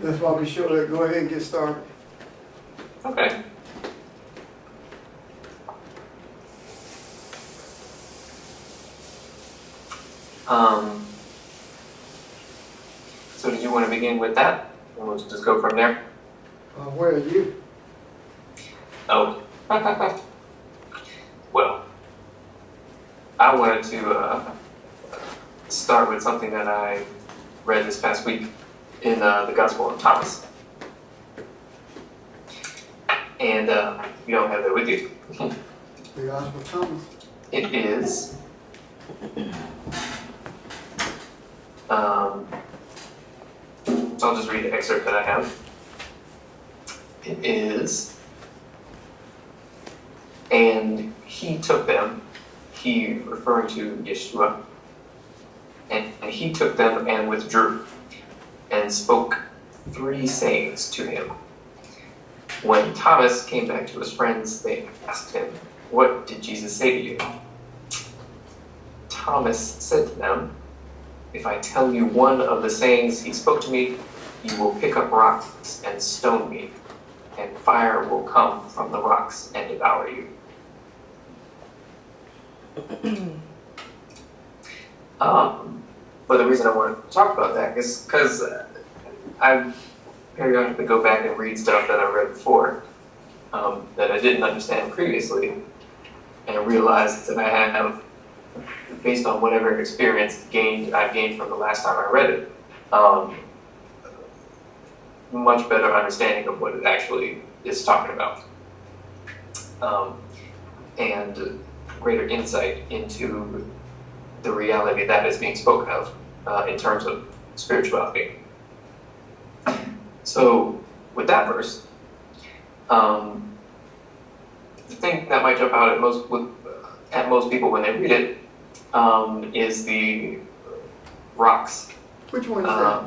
That's why we should go ahead and get started. Okay. So did you want to begin with that? And we'll just go from there? Where are you? Oh. Well, I wanted to start with something that I read this past week in the Gospel of Thomas. And you don't have that with you. The Gospel of Thomas. It is so I'll just read the excerpt that I have. It is, and he took them, he referring to Yeshua, and he took them and withdrew, and spoke 3 sayings to him. When Thomas came back to his friends, they asked him, "What did Jesus say to you?" Thomas said to them, "If I tell you one of the sayings he spoke to me, you will pick up rocks and stone me, and fire will come from the rocks and devour you." But the reason I wanted to talk about that is because I periodically go back and read stuff that I read before that I didn't understand previously, and realize that I have, based on whatever experience I've gained from the last time I read it, much better understanding of what it actually is talking about, and greater insight into the reality that is being spoken of in terms of spirituality. So, with that verse, the thing that might jump out at most people when they read it is the rocks. Which one is that?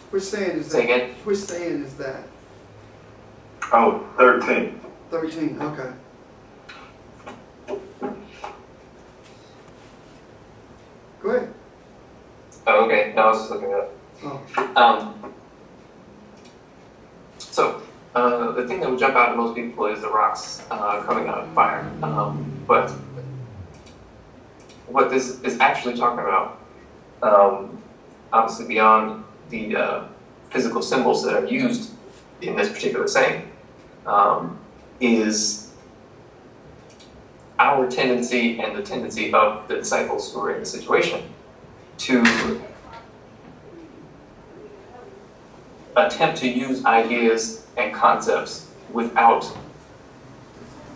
Which saying is that? Say again? Which saying is that? Oh, 13. 13, okay. Go ahead. Oh, okay. No, I was just looking at it. Oh. So, the thing that would jump out at most people is the rocks coming out of fire. But what this is actually talking about, obviously beyond the physical symbols that are used in this particular saying, is our tendency and the tendency of the disciples who are in the situation to attempt to use ideas and concepts without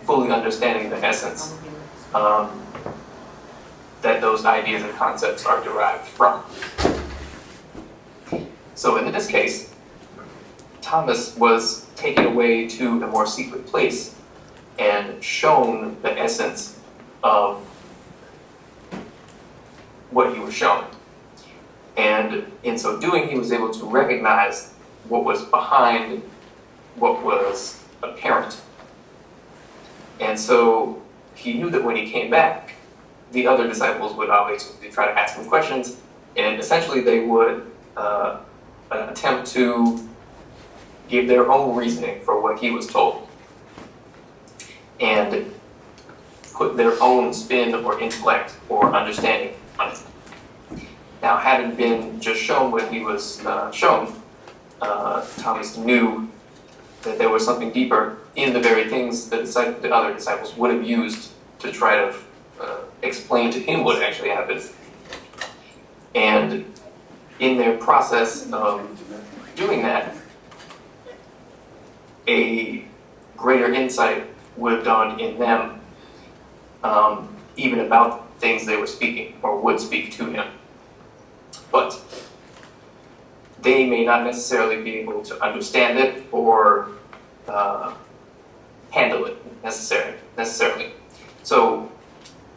fully understanding the essence that those ideas and concepts are derived from. So in this case, Thomas was taken away to a more secret place and shown the essence of what he was shown. And in so doing, he was able to recognize what was behind what was apparent. And so he knew that when he came back, the other disciples would obviously try to ask him questions, and essentially they would attempt to give their own reasoning for what he was told, and put their own spin or intellect or understanding on it. Now, having been just shown what he was shown, Thomas knew that there was something deeper in the very things that the other disciples would have used to try to explain to him what actually happened. And in their process of doing that, a greater insight would have dawned in them, even about things they were speaking or would speak to him. But they may not necessarily be able to understand it or handle it necessarily. So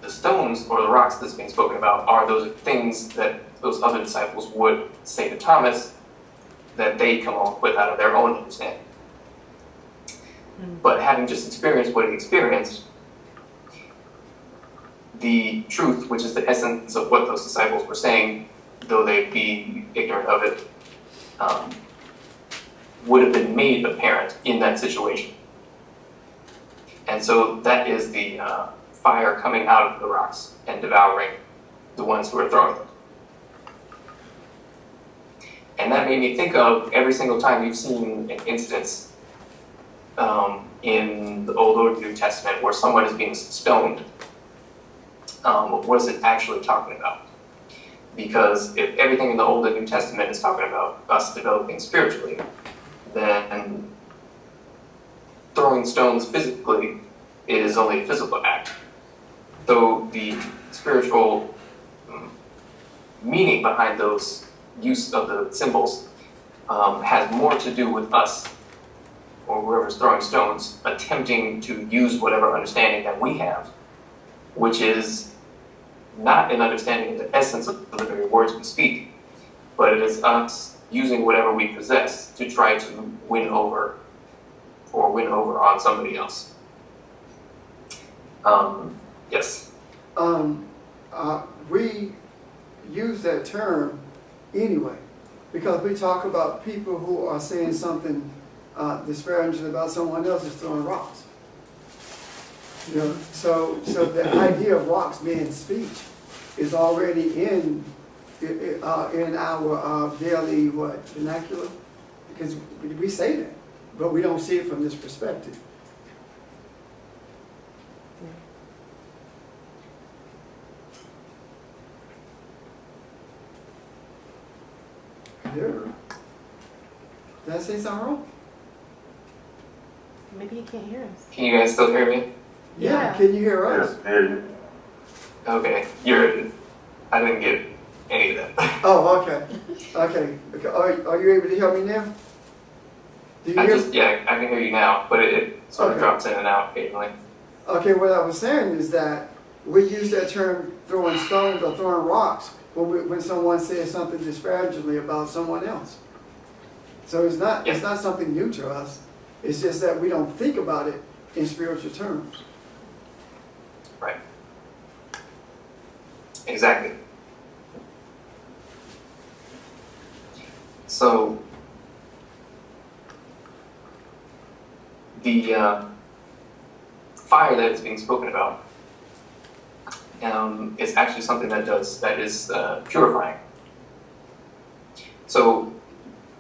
the stones or the rocks that's being spoken about are those things that those other disciples would say to Thomas that they come up with out of their own understanding. But having just experienced what he experienced, the truth, which is the essence of what those disciples were saying, though they be ignorant of it, would have been made apparent in that situation. And so that is the fire coming out of the rocks and devouring the ones who are throwing them. And that made me think of every single time you've seen an instance in the Old or New Testament where someone is being stoned. What is it actually talking about? Because if everything in the Old and New Testament is talking about us developing spiritually, then throwing stones physically is only a physical act. So the spiritual meaning behind those use of the symbols has more to do with us, or whoever's throwing stones, attempting to use whatever understanding that we have, which is not an understanding of the essence of the very words we speak, but it is us using whatever we possess to try to win over on somebody else. Yes. We use that term anyway, because we talk about people who are saying something disparaging about someone else is throwing rocks. You know, so the idea of rocks being speech is already in our daily vernacular, because we say that, but we don't see it from this perspective. Did I say something wrong? Maybe you can't hear us. Can you guys still hear me? Yeah. Can you hear us? Yes, hear you. Okay, I didn't get any of that. Oh, okay. Okay. Are you able to hear me now? Do you hear? I can hear you now, but it sort of Okay. drops in and out occasionally. Okay, what I was saying is that we use that term throwing stones or throwing rocks when someone says something disparagingly about someone else. So it's not something new to us. It's just that we don't think about it in spiritual terms. Right. Exactly. So the fire that is being spoken about is actually something that is purifying. So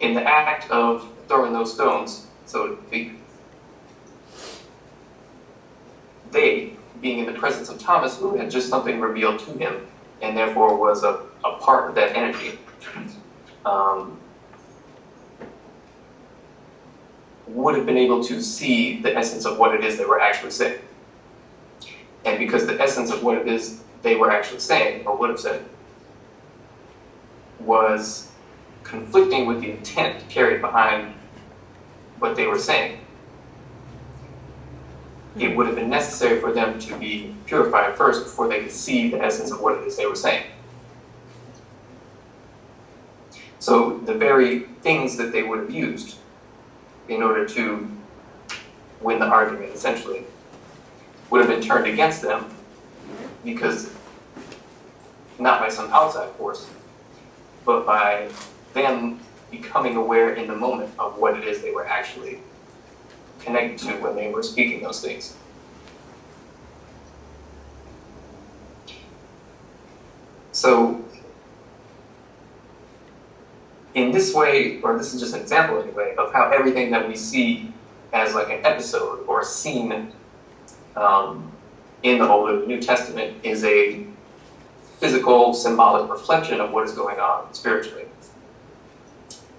in the act of throwing those stones, so to speak, they, being in the presence of Thomas, who had just something revealed to him, and therefore was a part of that energy, would have been able to see the essence of what it is they were actually saying. And because the essence of what it is they were actually saying, or would have said, was conflicting with the intent carried behind what they were saying, it would have been necessary for them to be purified first before they could see the essence of what it is they were saying. So the very things that they would have used in order to win the argument, essentially, would have been turned against them, because not by some outside force, but by them becoming aware in the moment of what it is they were actually connected to when they were speaking those things. So in this way, or this is just an example anyway, of how everything that we see as like an episode or a scene in the Old and New Testament is a physical, symbolic reflection of what is going on spiritually.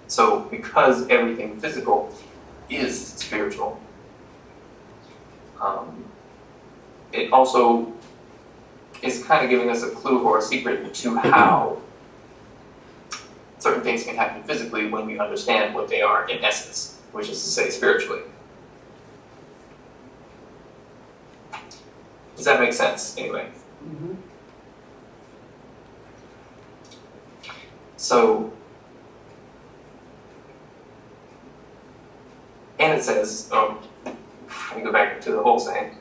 So because everything physical is spiritual, it also is kind of giving us a clue or a secret to how certain things can happen physically when we understand what they are in essence, which is to say spiritually. Does that make sense anyway? Mm-hmm. So, and it says, let me go back to the whole saying.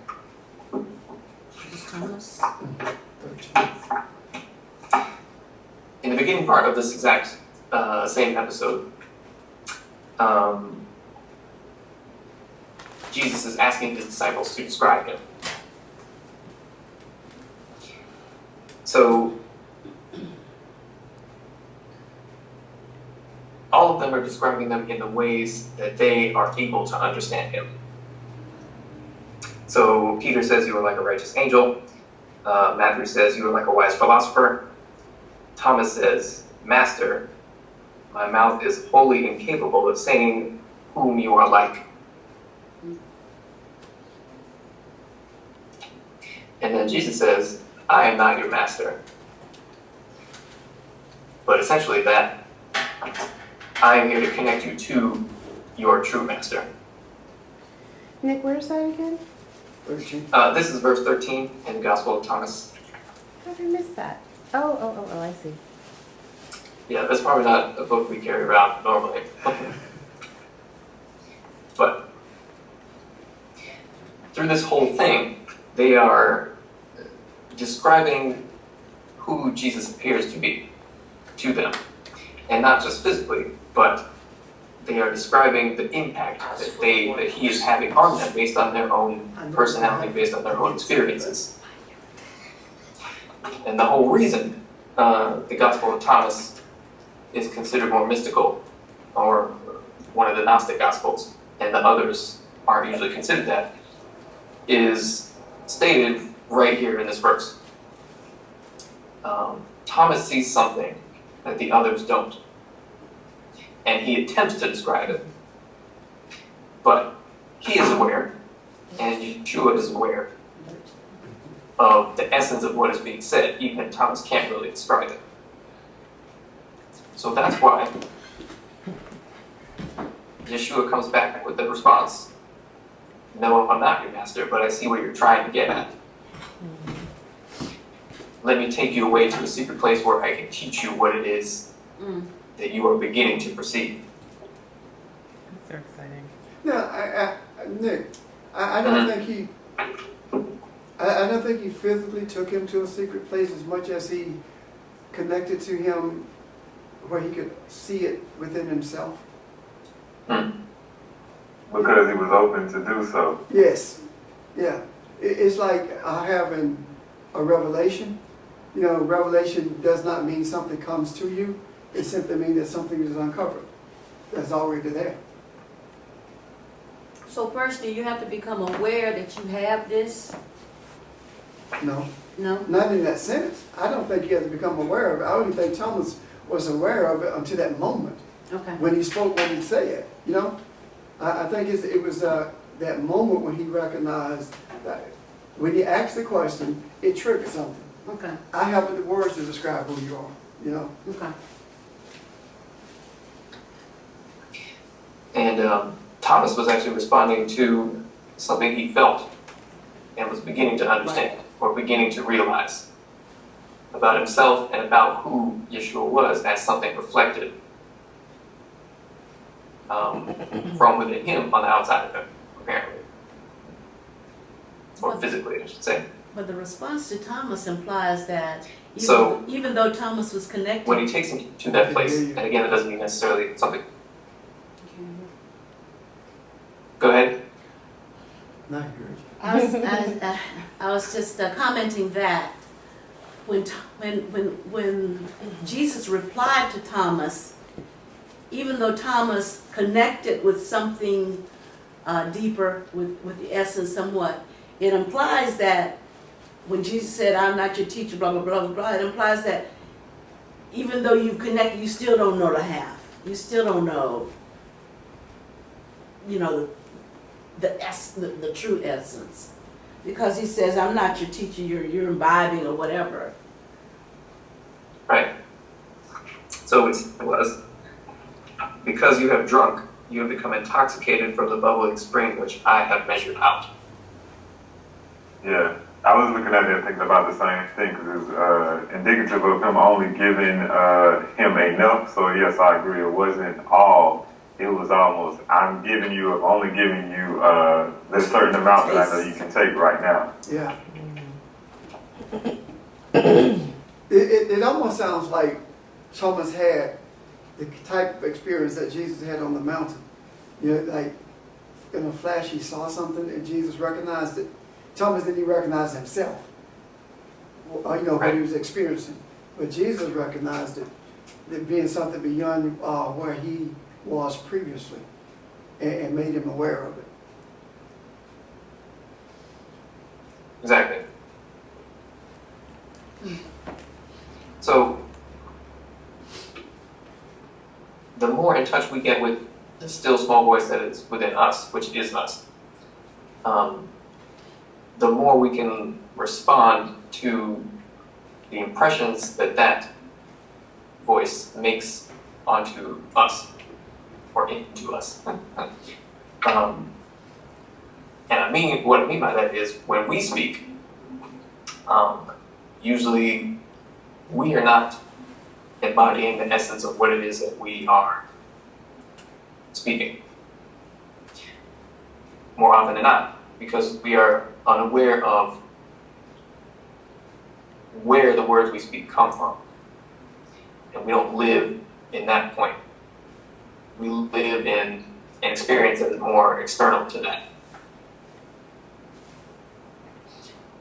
In the beginning part of this exact same episode, Jesus is asking his disciples to describe him. So, all of them are describing them in the ways that they are able to understand him. So, Peter says you are like a righteous angel. Matthew says you are like a wise philosopher. Thomas says, Master, my mouth is wholly incapable of saying whom you are like. And then Jesus says, I am not your master. But essentially that, I am here to connect you to your true master. Nick, where's that again? 13. This is verse 13 in the Gospel of Thomas. How did I miss that? Oh, I see. Yeah, that's probably not a book we carry around normally. But through this whole thing, they are describing who Jesus appears to be to them. And not just physically, but they are describing the impact that he is having on them based on their own personality, based on their own experiences. And the whole reason the Gospel of Thomas is considered more mystical, or one of the Gnostic Gospels, and the others aren't usually considered that, is stated right here in this verse. Thomas sees something that the others don't, and he attempts to describe it, but he is aware, and Yeshua is aware of the essence of what is being said, even if Thomas can't really describe it. So that's why Yeshua comes back with the response, no, I'm not your master, but I see what you're trying to get at. Let me take you away to a secret place where I can teach you what it is that you are beginning to perceive. That's so exciting. Now, Nick, I don't think he, I don't think he physically took him to a secret place as much as he connected to him where he could see it within himself. Because he was open to do so. Yes, yeah. It's like having a revelation. You know, revelation does not mean something comes to you. It simply means that something is uncovered. That's already there. So first, do you have to become aware that you have this? No, No? not in that sense. I don't think you have to become aware of it. I don't even think Thomas was aware of it until that moment Okay. when he spoke what he said. You know, I think it was that moment when he recognized that when he asked the question, it triggered something. Okay. I have the words to describe who you are. You know. Okay. And Thomas was actually responding to something he felt and was beginning to understand, or beginning to realize about himself and about who Yeshua was as something reflected from within him on the outside of him, apparently. Or physically, I should say. But the response to Thomas implies that So- even though Thomas was connected. When he takes him to that place, and again, it doesn't mean necessarily something. Go ahead. Not yours. I was just commenting that when Jesus replied to Thomas, even though Thomas connected with something deeper, with the essence somewhat, it implies that when Jesus said, I'm not your teacher, blah, blah, blah, blah, blah, it implies that even though you've connected, you still don't know the half. You still don't know, you know, the true essence. Because he says, I'm not your teacher, you're imbibing or whatever. Right. So it was, because you have drunk, you have become intoxicated from the bubbling spring which I have measured out. Yeah, I was looking at it and thinking about the same thing because it's indicative of him only giving him enough. So yes, I agree. It wasn't all. It was almost, I'm only giving you the certain amount that I know you can take right now. Yeah. It almost sounds like Thomas had the type of experience that Jesus had on the mountain. You know, like in a flash he saw something and Jesus recognized it. Thomas didn't even recognize himself, or, you know, what he was experiencing. But Jesus recognized it being something beyond where he was previously, and made him aware of it. Exactly. So, the more in touch we get with the still small voice that is within us, which is us, the more we can respond to the impressions that that voice makes onto us, or into us. And what I mean by that is when we speak, usually we are not embodying the essence of what it is that we are speaking. More often than not, because we are unaware of where the words we speak come from. And we don't live in that point. We live in an experience that is more external to that.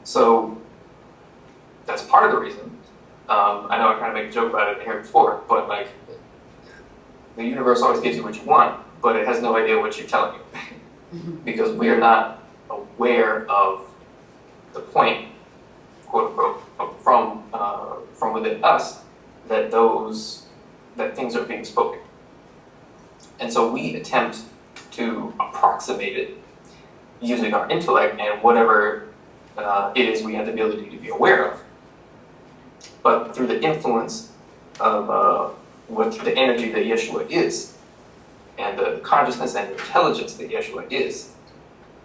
So that's part of the reason. I know I kind of made a joke about it here before, but like the universe always gives you what you want, but it has no idea what you're telling you. Because we are not aware of the point, quote unquote, from within us that things are being spoken. And so we attempt to approximate it using our intellect and whatever it is we have the ability to be aware of. But through the influence of the energy that Yeshua is, and the consciousness and intelligence that Yeshua is,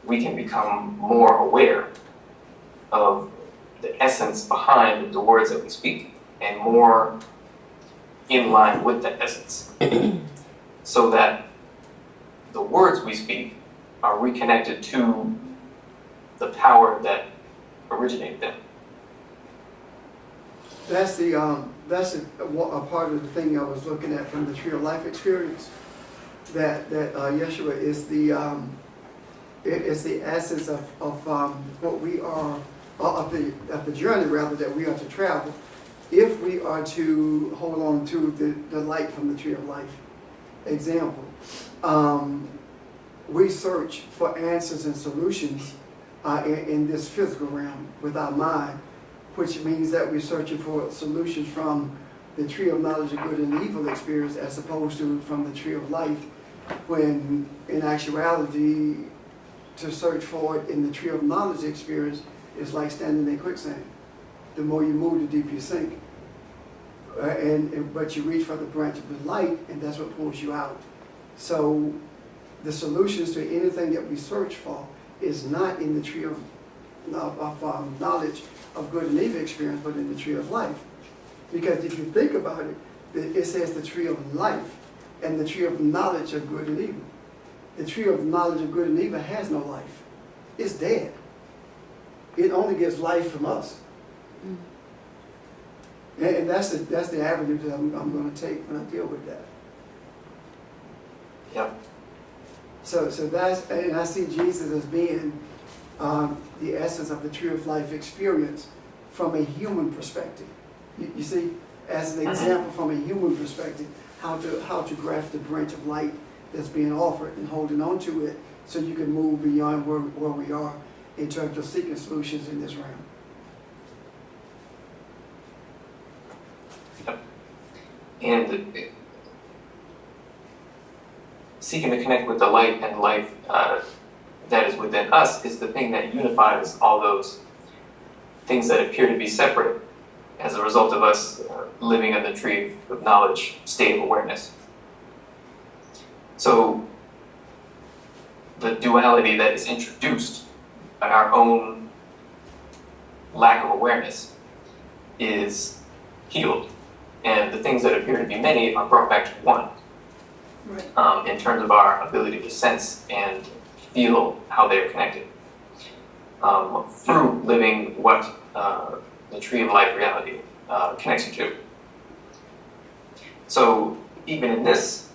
we can become more aware of the essence behind the words that we speak, and more in line with that essence, so that the words we speak are reconnected to the power that originated them. That's a part of the thing I was looking at from the Tree of Life experience. That Yeshua is the essence of what we are, of the journey rather that we are to travel, if we are to hold on to the light from the Tree of Life. Example, we search for answers and solutions in this physical realm with our mind, which means that we're searching for solutions from the Tree of Knowledge of Good and Evil experience as opposed to from the Tree of Life, when in actuality to search for it in the Tree of Knowledge experience is like standing in quicksand. The more you move, the deeper you sink. But you reach for the branch of the light, and that's what pulls you out. So the solutions to anything that we search for is not in the Tree of Knowledge of Good and Evil experience, but in the Tree of Life. Because if you think about it, it says the Tree of Life and the Tree of Knowledge of Good and Evil. The Tree of Knowledge of Good and Evil has no life. It's dead. It only gets life from us. And that's the avenue that I'm going to take when I deal with that. Yep. So that's, and I see Jesus as being the essence of the Tree of Life experience from a human perspective. You see, as an example from a human perspective, how to grasp the branch of light that's being offered and holding on to it so you can move beyond where we are in terms of seeking solutions in this realm. Yep. And seeking to connect with the light and life that is within us is the thing that unifies all those things that appear to be separate as a result of us living in the Tree of Knowledge state of awareness. So the duality that is introduced by our own lack of awareness is healed, and the things that appear to be many are brought back to one. Right. In terms of our ability to sense and feel how they are connected through living what the Tree of Life reality connects you to. So even in this,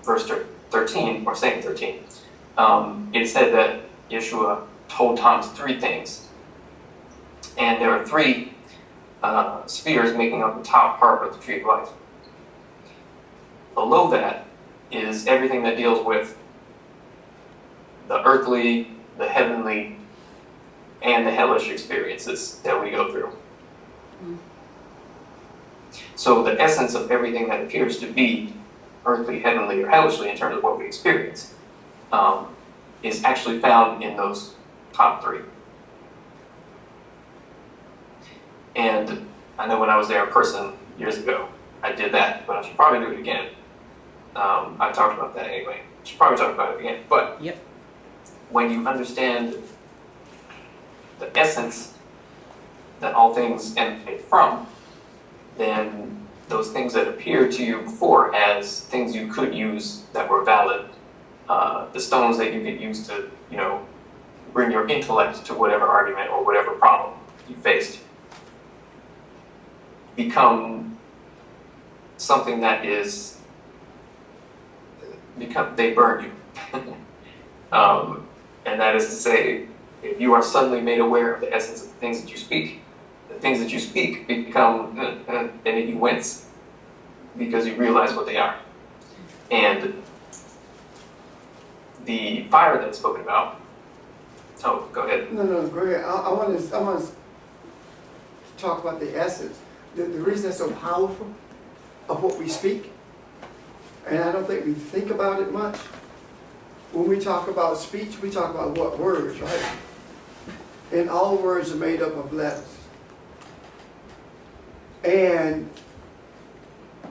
verse 13, or saying 13, it said that Yeshua told Thomas three things. And there are three spheres making up the top part of the tree of life. Below that is everything that deals with the earthly, the heavenly, and the hellish experiences that we go through. So the essence of everything that appears to be earthly, heavenly, or hellishly in terms of what we experience is actually found in those top three. And I know when I was there in person years ago, I did that, but I should probably do it again. I talked about that anyway. I should probably talk about it again. But Yep. when you understand the essence that all things emanate from, then those things that appeared to you before as things you could use that were valid, the stones that you could use to, bring your intellect to whatever argument or whatever problem you faced, become something that is, they burn you. And that is to say, if you are suddenly made aware of the essence of the things that you speak, the things that you speak become, and then you wince because you realize what they are. And the fire that's spoken about, oh, go ahead. No, go ahead. I want to talk about the essence. The reason that's so powerful of what we speak, and I don't think we think about it much. When we talk about speech, we talk about what words, right? And all words are made up of letters. And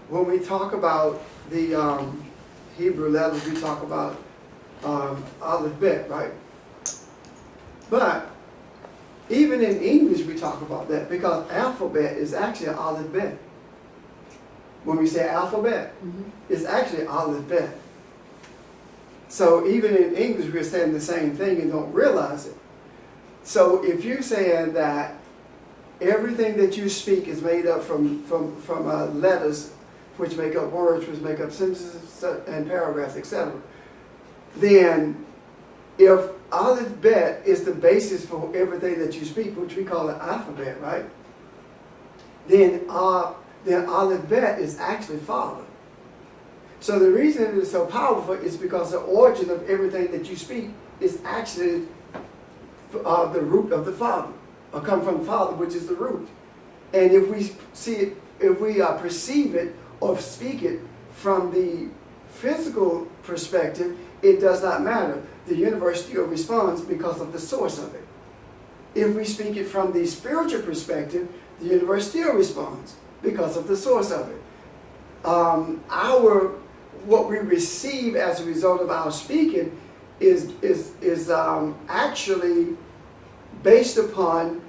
when we talk about the Hebrew letters, we talk about Aleph Bet, right? But even in English, we talk about that because alphabet is actually an Aleph Bet. When we say alphabet, it's actually Aleph Bet. So even in English, we're saying the same thing and don't realize it. So if you're saying that everything that you speak is made up from letters, which make up words, which make up sentences and paragraphs, etc., then if Aleph Bet is the basis for everything that you speak, which we call the alphabet, right? Then Aleph Bet is actually Father. So the reason it is so powerful is because the origin of everything that you speak is actually the root of the Father, or come from Father, which is the root. And if we see it, if we perceive it or speak it from the physical perspective, it does not matter. The universe still responds because of the source of it. If we speak it from the spiritual perspective, the universe still responds because of the source of it. What we receive as a result of our speaking is actually based upon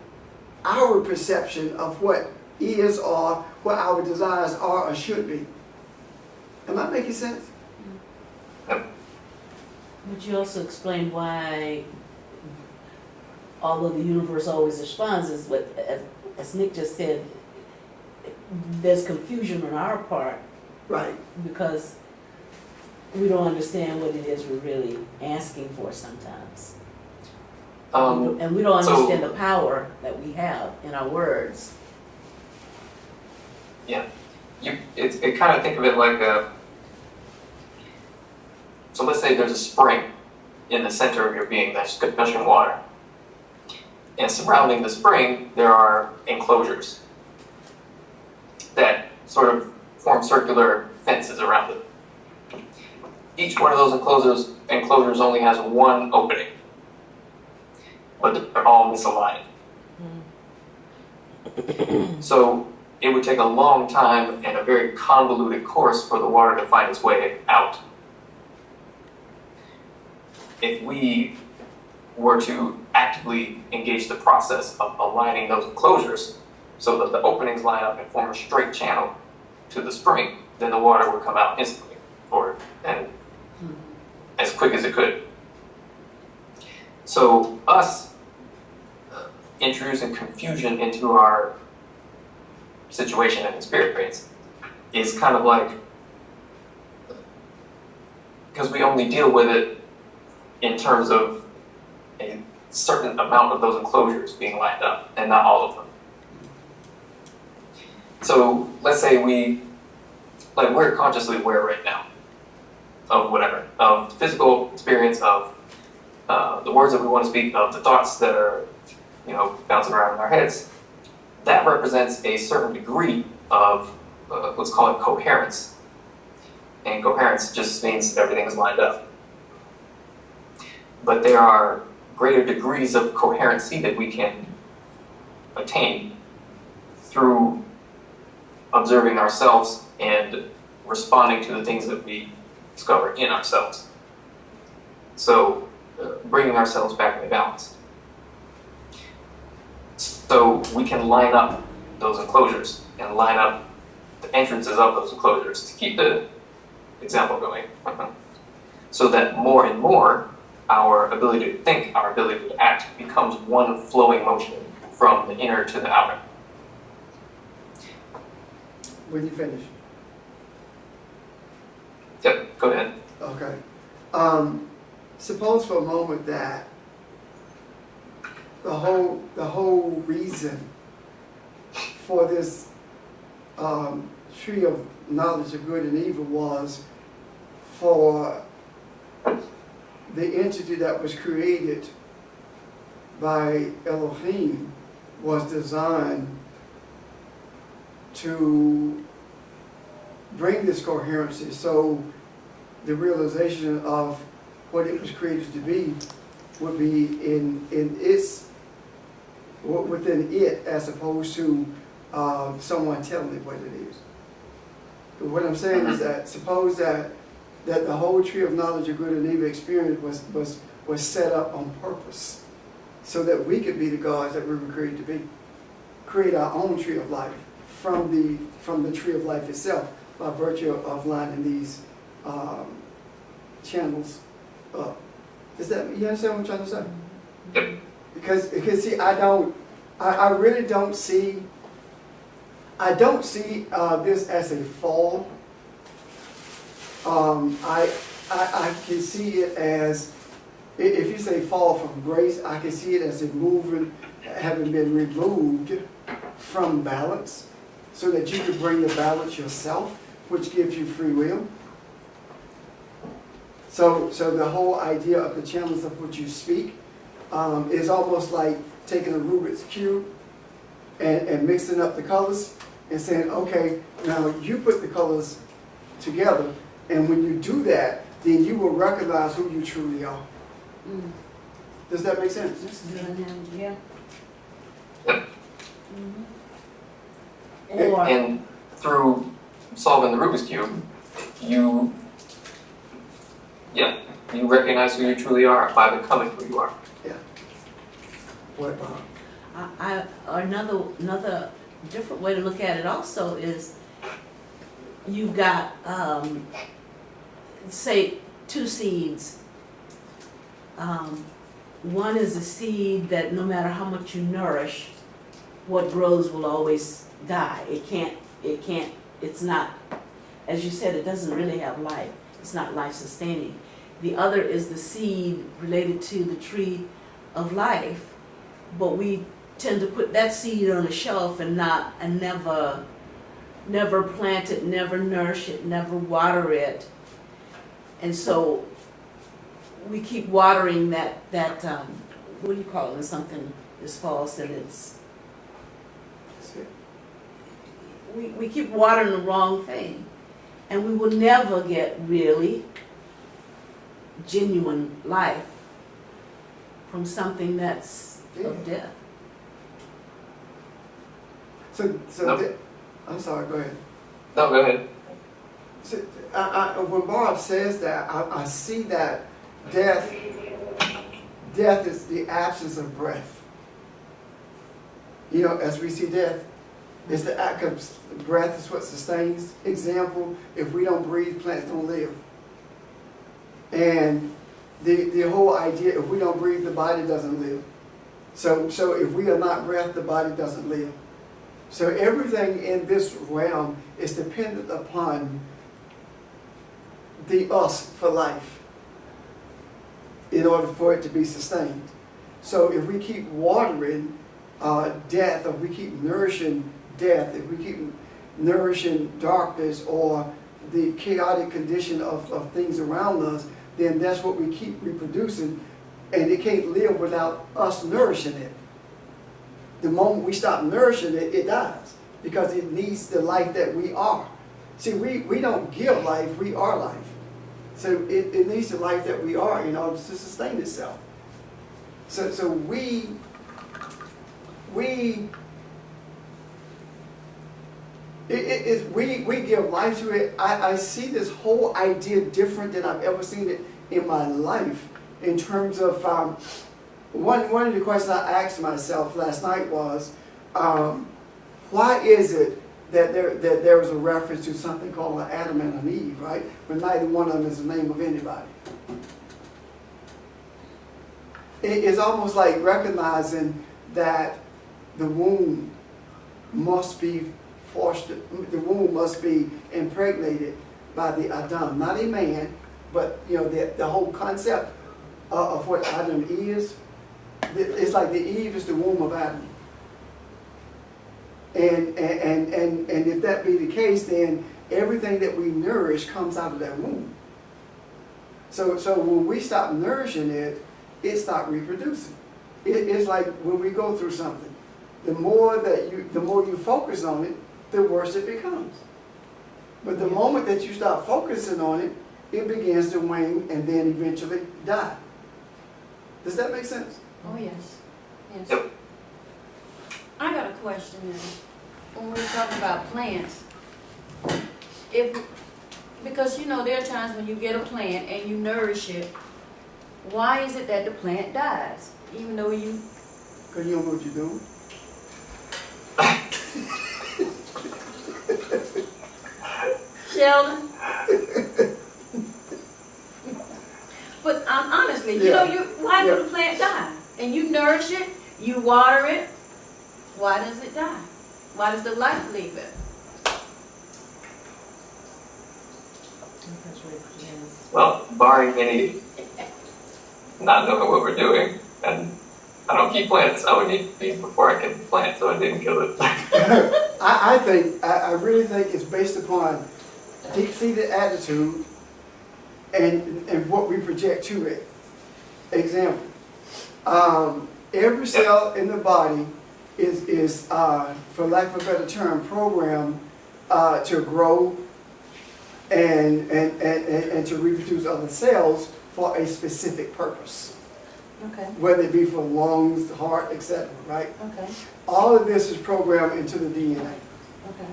our perception of what is or what our desires are or should be. Am I making sense? Would you also explain why, although the universe always responds, is what, as Nick just said, there's confusion on our part, Right. because we don't understand what it is we're really asking for sometimes. And we don't understand the power that we have in our words. Yeah, it kind of think of it like so let's say there's a spring in the center of your being that's gushing water. And surrounding the spring, there are enclosures that sort of form circular fences around it. Each one of those enclosures only has one opening, but they're all misaligned. So it would take a long time and a very convoluted course for the water to find its way out. If we were to actively engage the process of aligning those enclosures so that the openings line up and form a straight channel to the spring, then the water would come out instantly, and as quick as it could. So us introducing confusion into our situation and experience is kind of like because we only deal with it in terms of a certain amount of those enclosures being lined up, and not all of them. So let's say we're consciously aware right now of whatever, of physical experience, of the words that we want to speak, of the thoughts that are, bouncing around in our heads. That represents a certain degree of, let's call it coherence. And coherence just means everything is lined up. But there are greater degrees of coherency that we can attain through observing ourselves and responding to the things that we discover in ourselves. So, bringing ourselves back into balance. So we can line up those enclosures and line up the entrances of those enclosures, to keep the example going. So that more and more our ability to think, our ability to act becomes one flowing motion from the inner to the outer. When you finish. Yep, go ahead. Okay. Suppose for a moment that the whole reason for this tree of knowledge of good and evil was for the entity that was created by Elohim was designed to bring this coherency. So the realization of what it was created to be would be in its, within it, as opposed to someone telling it what it is. What I'm saying is that suppose that the whole tree of knowledge of good and evil experience was set up on purpose, so that we could be the gods that we were created to be, create our own tree of life from the tree of life itself by virtue of lining these channels up. You understand what I'm trying to say? Yep. Because see, I really don't see this as a fall. I can see it as, if you say fall from grace, I can see it as a moving, having been removed from balance, so that you could bring the balance yourself, which gives you free will. So the whole idea of the channels of which you speak is almost like taking a Rubik's Cube and mixing up the colors and saying, okay, now you put the colors together, and when you do that, then you will recognize who you truly are. Mm. Does that make sense? That's a good analogy, yeah. Yep. Mm-hmm. Or, And through solving the Rubik's Cube, you recognize who you truly are by becoming who you are. Yeah. What about? another different way to look at it also is you've got, say, two seeds. One is a seed that no matter how much you nourish, what grows will always die. It's not, as you said, it doesn't really have life. It's not life-sustaining. The other is the seed related to the tree of life, but we tend to put that seed on a shelf and never plant it, never nourish it, never water it. And so we keep watering that what do you call it when something is false and it's, we keep watering the wrong thing. And we will never get really genuine life from something that's of death. So Nope. I'm sorry, go ahead. No, go ahead. So, when Barb says that, I see that death is the absence of breath. You know, as we see death, it's the act of breath is what sustains. Example, if we don't breathe, plants don't live. And the whole idea, if we don't breathe, the body doesn't live. So if we are not breath, the body doesn't live. So everything in this realm is dependent upon the us for life in order for it to be sustained. So if we keep watering death, or we keep nourishing death, if we keep nourishing darkness or the chaotic condition of things around us, then that's what we keep reproducing, and it can't live without us nourishing it. The moment we stop nourishing it, it dies, because it needs the life that we are. See, we don't give life, we are life. So it needs the life that we are in order to sustain itself. So we give life to it. I see this whole idea different than I've ever seen it in my life, in terms of one of the questions I asked myself last night was, why is it that there was a reference to something called an Adam and an Eve, right? But neither one of them is the name of anybody. It's almost like recognizing that the womb must be fostered, the womb must be impregnated by the Adam, not a man, but the whole concept of what Adam is. It's like the Eve is the womb of Adam. And if that be the case, then everything that we nourish comes out of that womb. So when we stop nourishing it, it stops reproducing. It's like when we go through something, the more you focus on it, the worse it becomes. But the moment that you stop focusing on it, it begins to wane and then eventually die. Does that make sense? Oh, yes. Yes. Yep. I got a question then. When we're talking about plants, because there are times when you get a plant and you nourish it, why is it that the plant dies? Even though you... Because you don't know what you're doing. Sheldon? But honestly, why do the plant die? And you nourish it, you water it, why does it die? Why does the life leave it? Well, barring any not knowing what we're doing, and I don't keep plants. I would need these before I kept the plant, so I didn't kill it. I really think it's based upon deep-seated attitude and what we project to it. Example, every cell in the body is for lack of a better term, programmed to grow and to reproduce other cells for a specific purpose. Okay. Whether it be for lungs, heart, etc. Right? Okay. All of this is programmed into the DNA. Okay.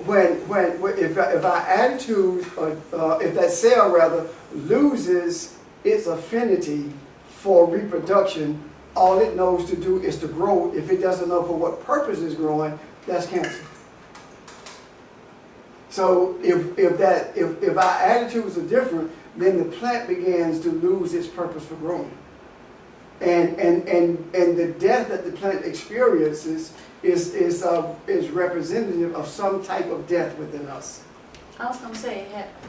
If our attitude, if that cell rather loses its affinity for reproduction, all it knows to do is to grow. If it doesn't know for what purpose it's growing, that's cancer. So if our attitudes are different, then the plant begins to lose its purpose for growing. And the death that the plant experiences is representative of some type of death within us. I was going to say,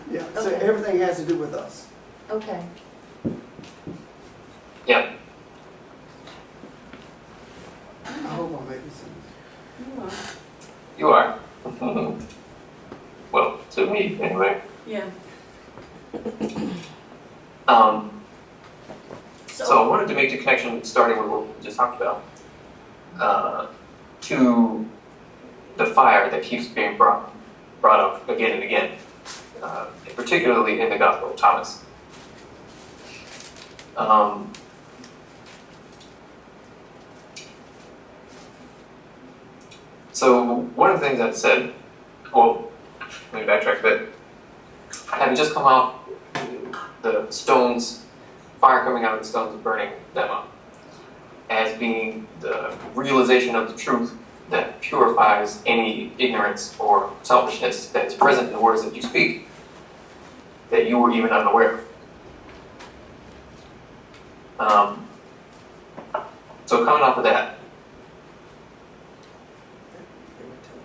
Yeah. So Okay. everything has to do with us. okay. Yeah. I hope I'm making sense. You are. You are. Well, to me, anyway. Yeah. So I wanted to make the connection, starting with what we just talked about, to the fire that keeps being brought up again and again, particularly in the Gospel of Thomas. So one of the things that said, well, let me backtrack a bit. Having just come off the stones, fire coming out of the stones and burning them up, as being the realization of the truth that purifies any ignorance or selfishness that is present in the words that you speak, that you were even unaware of. So coming off of that,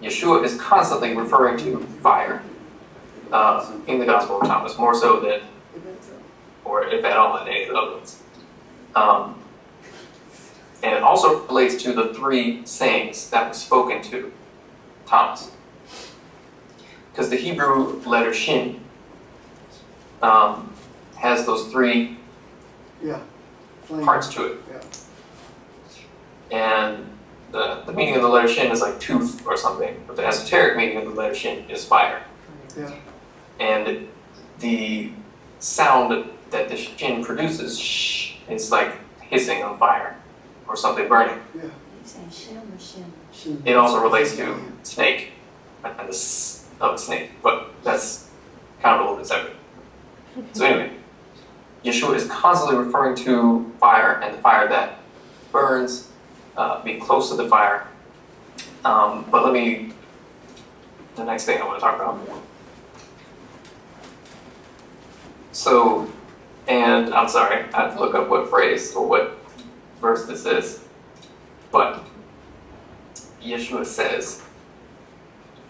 Yeshua is constantly referring to fire in the Gospel of Thomas, more so than, or if at all, in any of the other ones. And it also relates to the three sayings that were spoken to Thomas. Because the Hebrew letter Shin has those three Yeah. Flame. parts to it. Yeah. And the meaning of the letter Shin is like tooth or something, but the esoteric meaning of the letter Shin is fire. Yeah. And the sound that the Shin produces, shh, is like hissing on fire or something burning. Yeah. You saying shim or shim? She- It also relates to snake and the s of a snake, but that's kind of a little bit separate. So anyway, Yeshua is constantly referring to fire and the fire that burns, being close to the fire. But the next thing I want to talk about. So, and I'm sorry, I have to look up what phrase or what verse this is. But Yeshua says,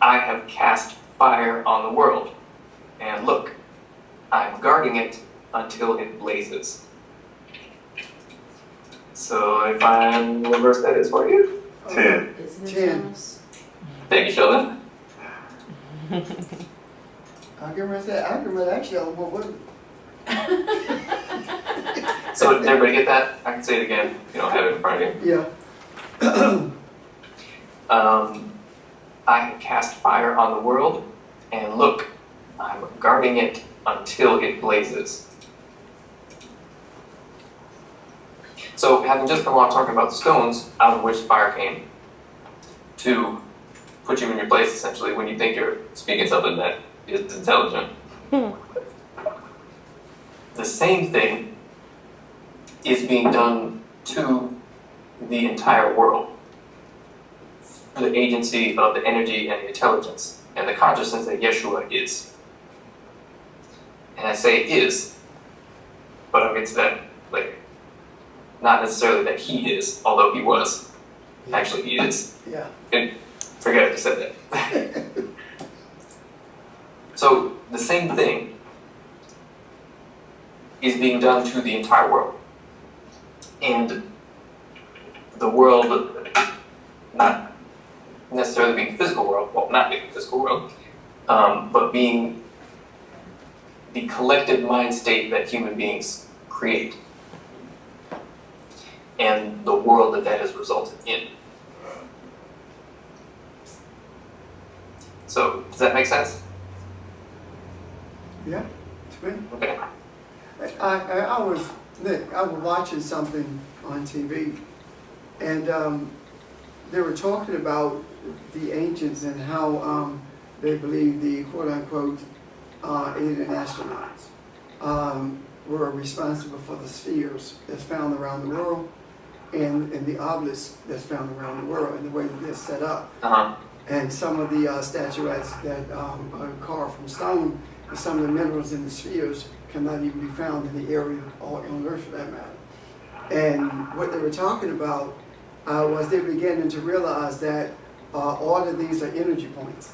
I have cast fire on the world, and look, I'm guarding it until it blazes. So if I'm, what verse that is for you? 10. Isn't it 10. Thomas? Thank you, Sheldon. I can remember that. I can remember actually on what was it? So did everybody get that? I can say it again if you don't have it in front of you. Yeah. I have cast fire on the world, and look, I'm guarding it until it blazes. So, having just come along talking about the stones out of which fire came, to put you in your place essentially when you think you're speaking something that is intelligent. The same thing is being done to the entire world through the agency of the energy and the intelligence and the consciousness that Yeshua is. And I say is, but I'll get to that later. Not necessarily that he is, although he was. Actually, he is. Yeah. And forget I just said that. So, the same thing is being done to the entire world. And the world, not necessarily being the physical world, well, not being the physical world, but being the collective mind state that human beings create. And the world that has resulted in. So, does that make sense? Yeah. It's good. Okay. I was watching something on TV, and they were talking about the ancients and how they believe the quote-unquote alien astronauts were responsible for the spheres that's found around the world and the obelisks that's found around the world and the way that they're set up. And some of the statuettes that are carved from stone and some of the minerals in the spheres cannot even be found in the area or on Earth for that matter. And what they were talking about was they were beginning to realize that all of these are energy points.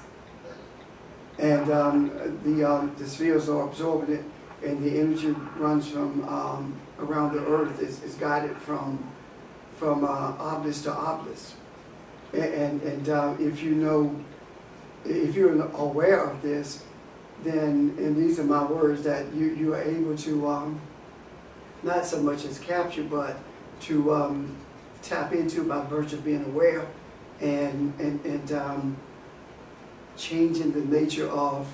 And the spheres are absorbing it, and the energy runs from around the Earth is guided from obelisk to obelisk. And if you're aware of this, then, and these are my words, that you are able to not so much as capture, but to tap into by virtue of being aware and changing the nature of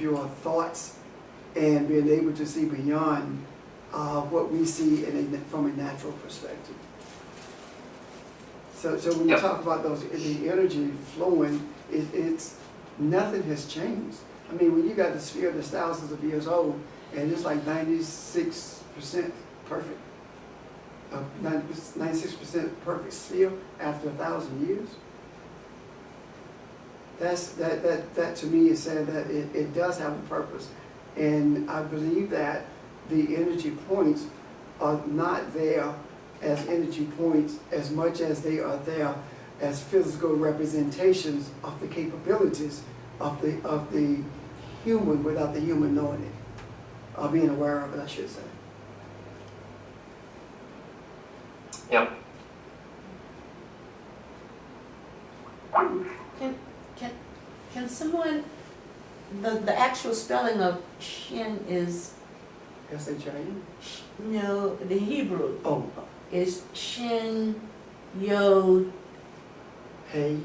your thoughts and being able to see beyond what we see from a natural perspective. So when you talk about the energy flowing, it's nothing has changed. I mean, when you got the sphere that's thousands of years old, and it's like 96% perfect, 96% perfect sphere after 1,000 years. That to me is saying that it does have a purpose, and I believe that the energy points are not there as energy points as much as they are there as physical representations of the capabilities of the human without the human knowing it, or being aware of it, I should say. Yep. Can someone, the actual spelling of Shin is, S-H-I-N? no, the Hebrew Oh, is Shin, Yod, hey,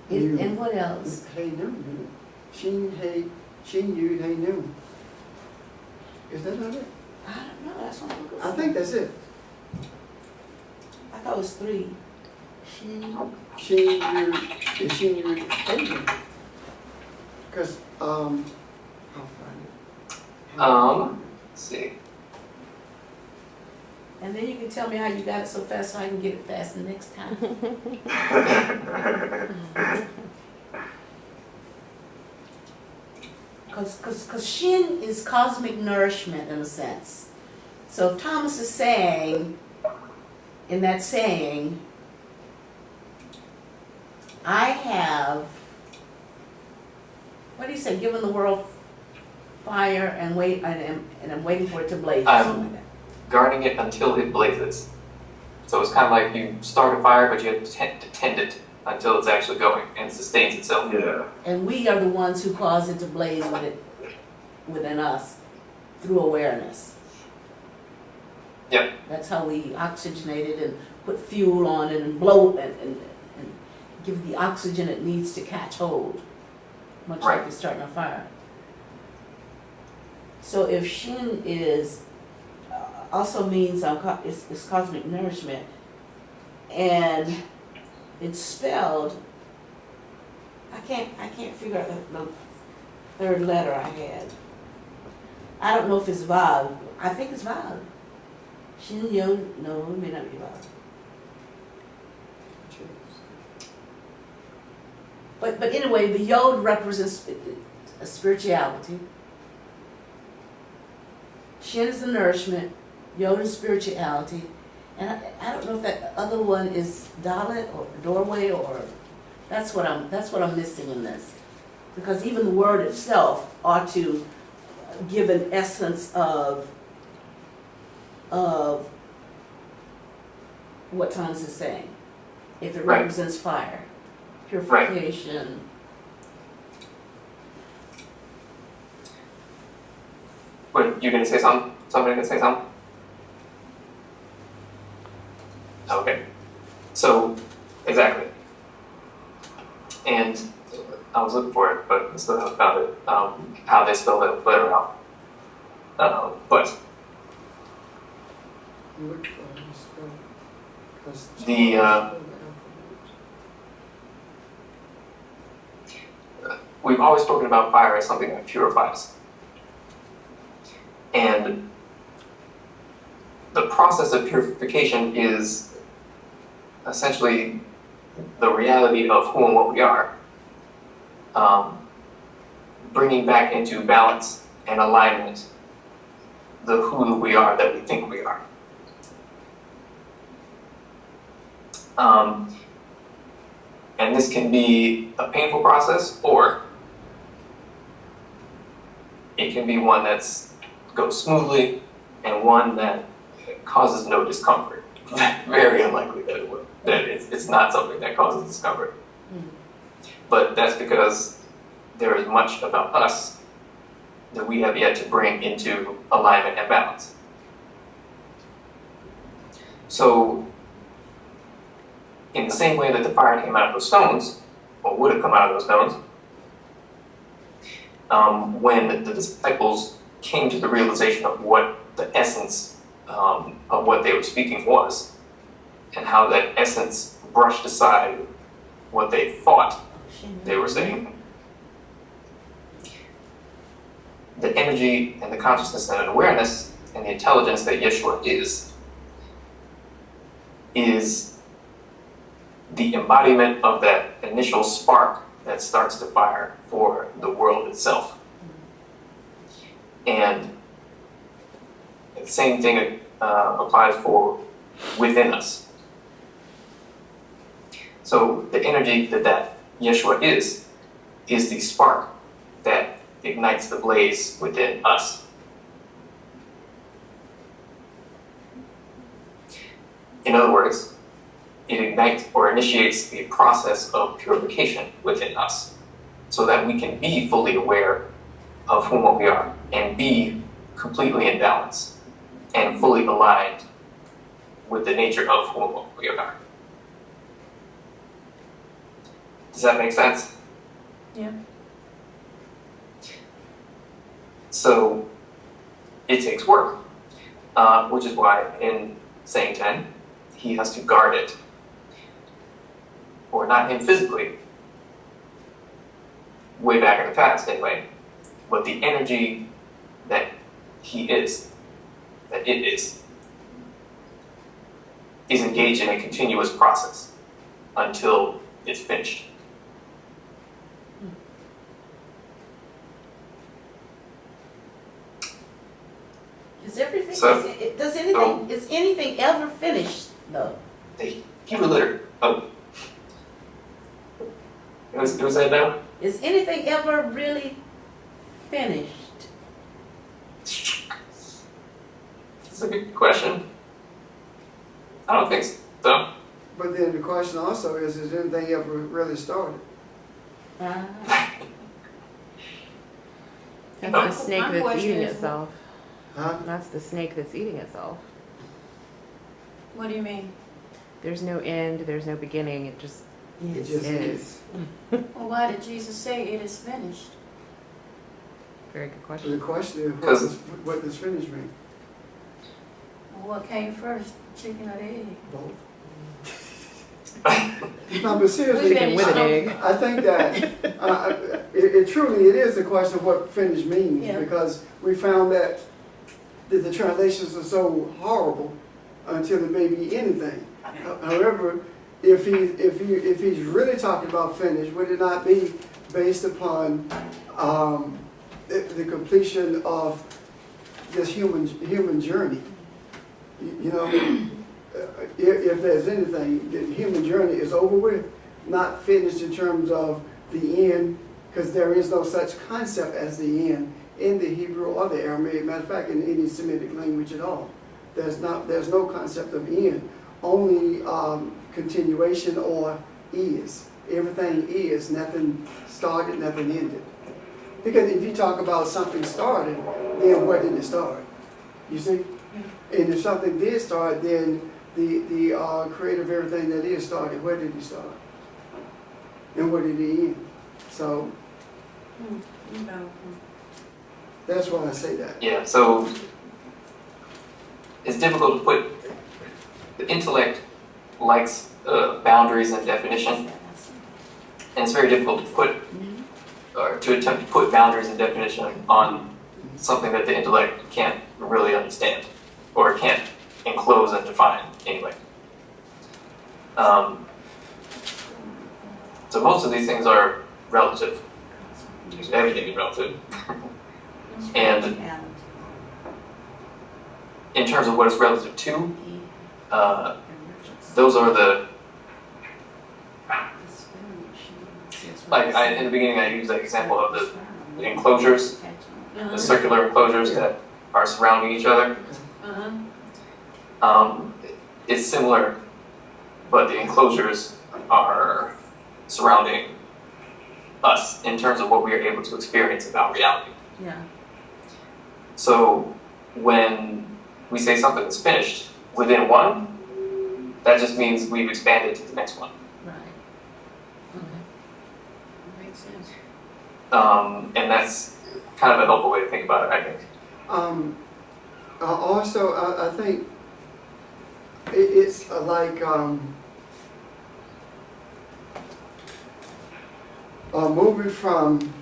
and nu. what else? Hey, nu. Shin, hey, Shin, Yud, hey, nu. Is that not it? I don't know, that's what I'm looking for. I think that's it. I thought it was 3. Shin, Shin, Yud, is Shin, Yud, hey, nu. Because, I'll find it. Let's see. and then you can tell me how you got it so fast so I can get it fast the next time. Because Shin is cosmic nourishment in a sense. So if Thomas is saying, in that saying, I have, what do you say, given the world fire and wait, and I'm waiting for it to blaze, or something like that. Guarding it until it blazes. So it's kind of like you start a fire, but you have to tend it until it's actually going and sustains itself. Yeah. And we are the ones who cause it to blaze within us through awareness. Yep. That's how we oxygenate it and put fuel on it and blow and give the oxygen it needs to catch hold, much like Right. you're starting a fire. So if Shin is also means it's cosmic nourishment, and it's spelled, I can't figure out the third letter I had. I don't know if it's Vav. I think it's Vav. Shin Yod, no, it may not be Vav. But anyway, the Yod represents a spirituality. Shin is the nourishment, Yod is spirituality, and I don't know if that other one is Dalit or doorway, or that's what I'm missing in this, because even the word itself ought to give an essence of what Thomas is saying, if it Right. represents fire, purification. Wait, you gonna say something? Somebody gonna say something? Okay. So, exactly. And I was looking for it, but I still haven't found it. How they spell that letter out. But Look for the spell, 'cause The, we've always spoken about fire as something that purifies. And the process of purification is essentially the reality of who and what we are. Bringing back into balance and alignment the who we are that we think we are. And this can be a painful process, or it can be one that goes smoothly and one that causes no discomfort. Very unlikely that it will. That it's not something that causes discomfort. But that's because there is much about us that we have yet to bring into alignment and balance. So, in the same way that the fire came out of those stones, or would have come out of those stones, when the disciples came to the realization of what the essence of what they were speaking was, and how that essence brushed aside what they thought they were saying, the energy and the consciousness and awareness and the intelligence that Yeshua is the embodiment of that initial spark that starts the fire for the world itself. And the same thing applies for within us. So the energy that Yeshua is the spark that ignites the blaze within us. In other words, it ignites or initiates the process of purification within us so that we can be fully aware of whom we are and be completely in balance and fully aligned with the nature of whom we are. Does that make sense? Yeah. So it takes work, which is why in saying 10, he has to guard it. Or not him physically, way back in the past anyway, but the energy that he is, that it is engaged in a continuous process until it's finished. Is everything, So- is anything ever finished though? The Hebrew letter, it was that now? Is anything ever really finished? That's a good question. I don't think so. But then the question also is anything ever really started? That's My the snake that's question eating is- itself. Huh? That's the snake that's eating itself. What do you mean? There's no end, there's no beginning, it just It just is. Well, why did Jesus say it is finished? Very good The question. question is, Because- what does finish mean? Well, what came first, chicken or the egg? Both. No, but seriously, Chicken with an egg. I think that it truly is a question of what finish means, Yeah. because we found that the translations are so horrible until it may be anything. However, if he's really talking about finish, would it not be based upon the completion of this human journey? You know, if there's anything, the human journey is over with, not finished in terms of the end, because there is no such concept as the end in the Hebrew or the Aramaic. Matter of fact, in any Semitic language at all, there's no concept of end. Only continuation or is. Everything is. Nothing started. Nothing ended. Because if you talk about something started, then where did it start? You see. And if something did start, then the creator of everything that is started, where did he start? And where did he end? So that's why I say that. Yeah, so it's difficult to put, the intellect likes boundaries and definition, and it's very difficult to put, or to attempt to put boundaries and definition on something that the intellect can't really understand, or can't enclose and define anyway. So most of these things are relative. Everything is relative. And in terms of what it's relative to, those are the, in the beginning I used that example of the enclosures, the circular enclosures that are surrounding each other. It's similar, but the enclosures are surrounding us in terms of what we are able to experience about reality. Yeah. So when we say something is finished within one, that just means we've expanded to the next one. Right. Makes sense. And that's kind of a helpful way to think about it, I think. Also, I think it's like moving from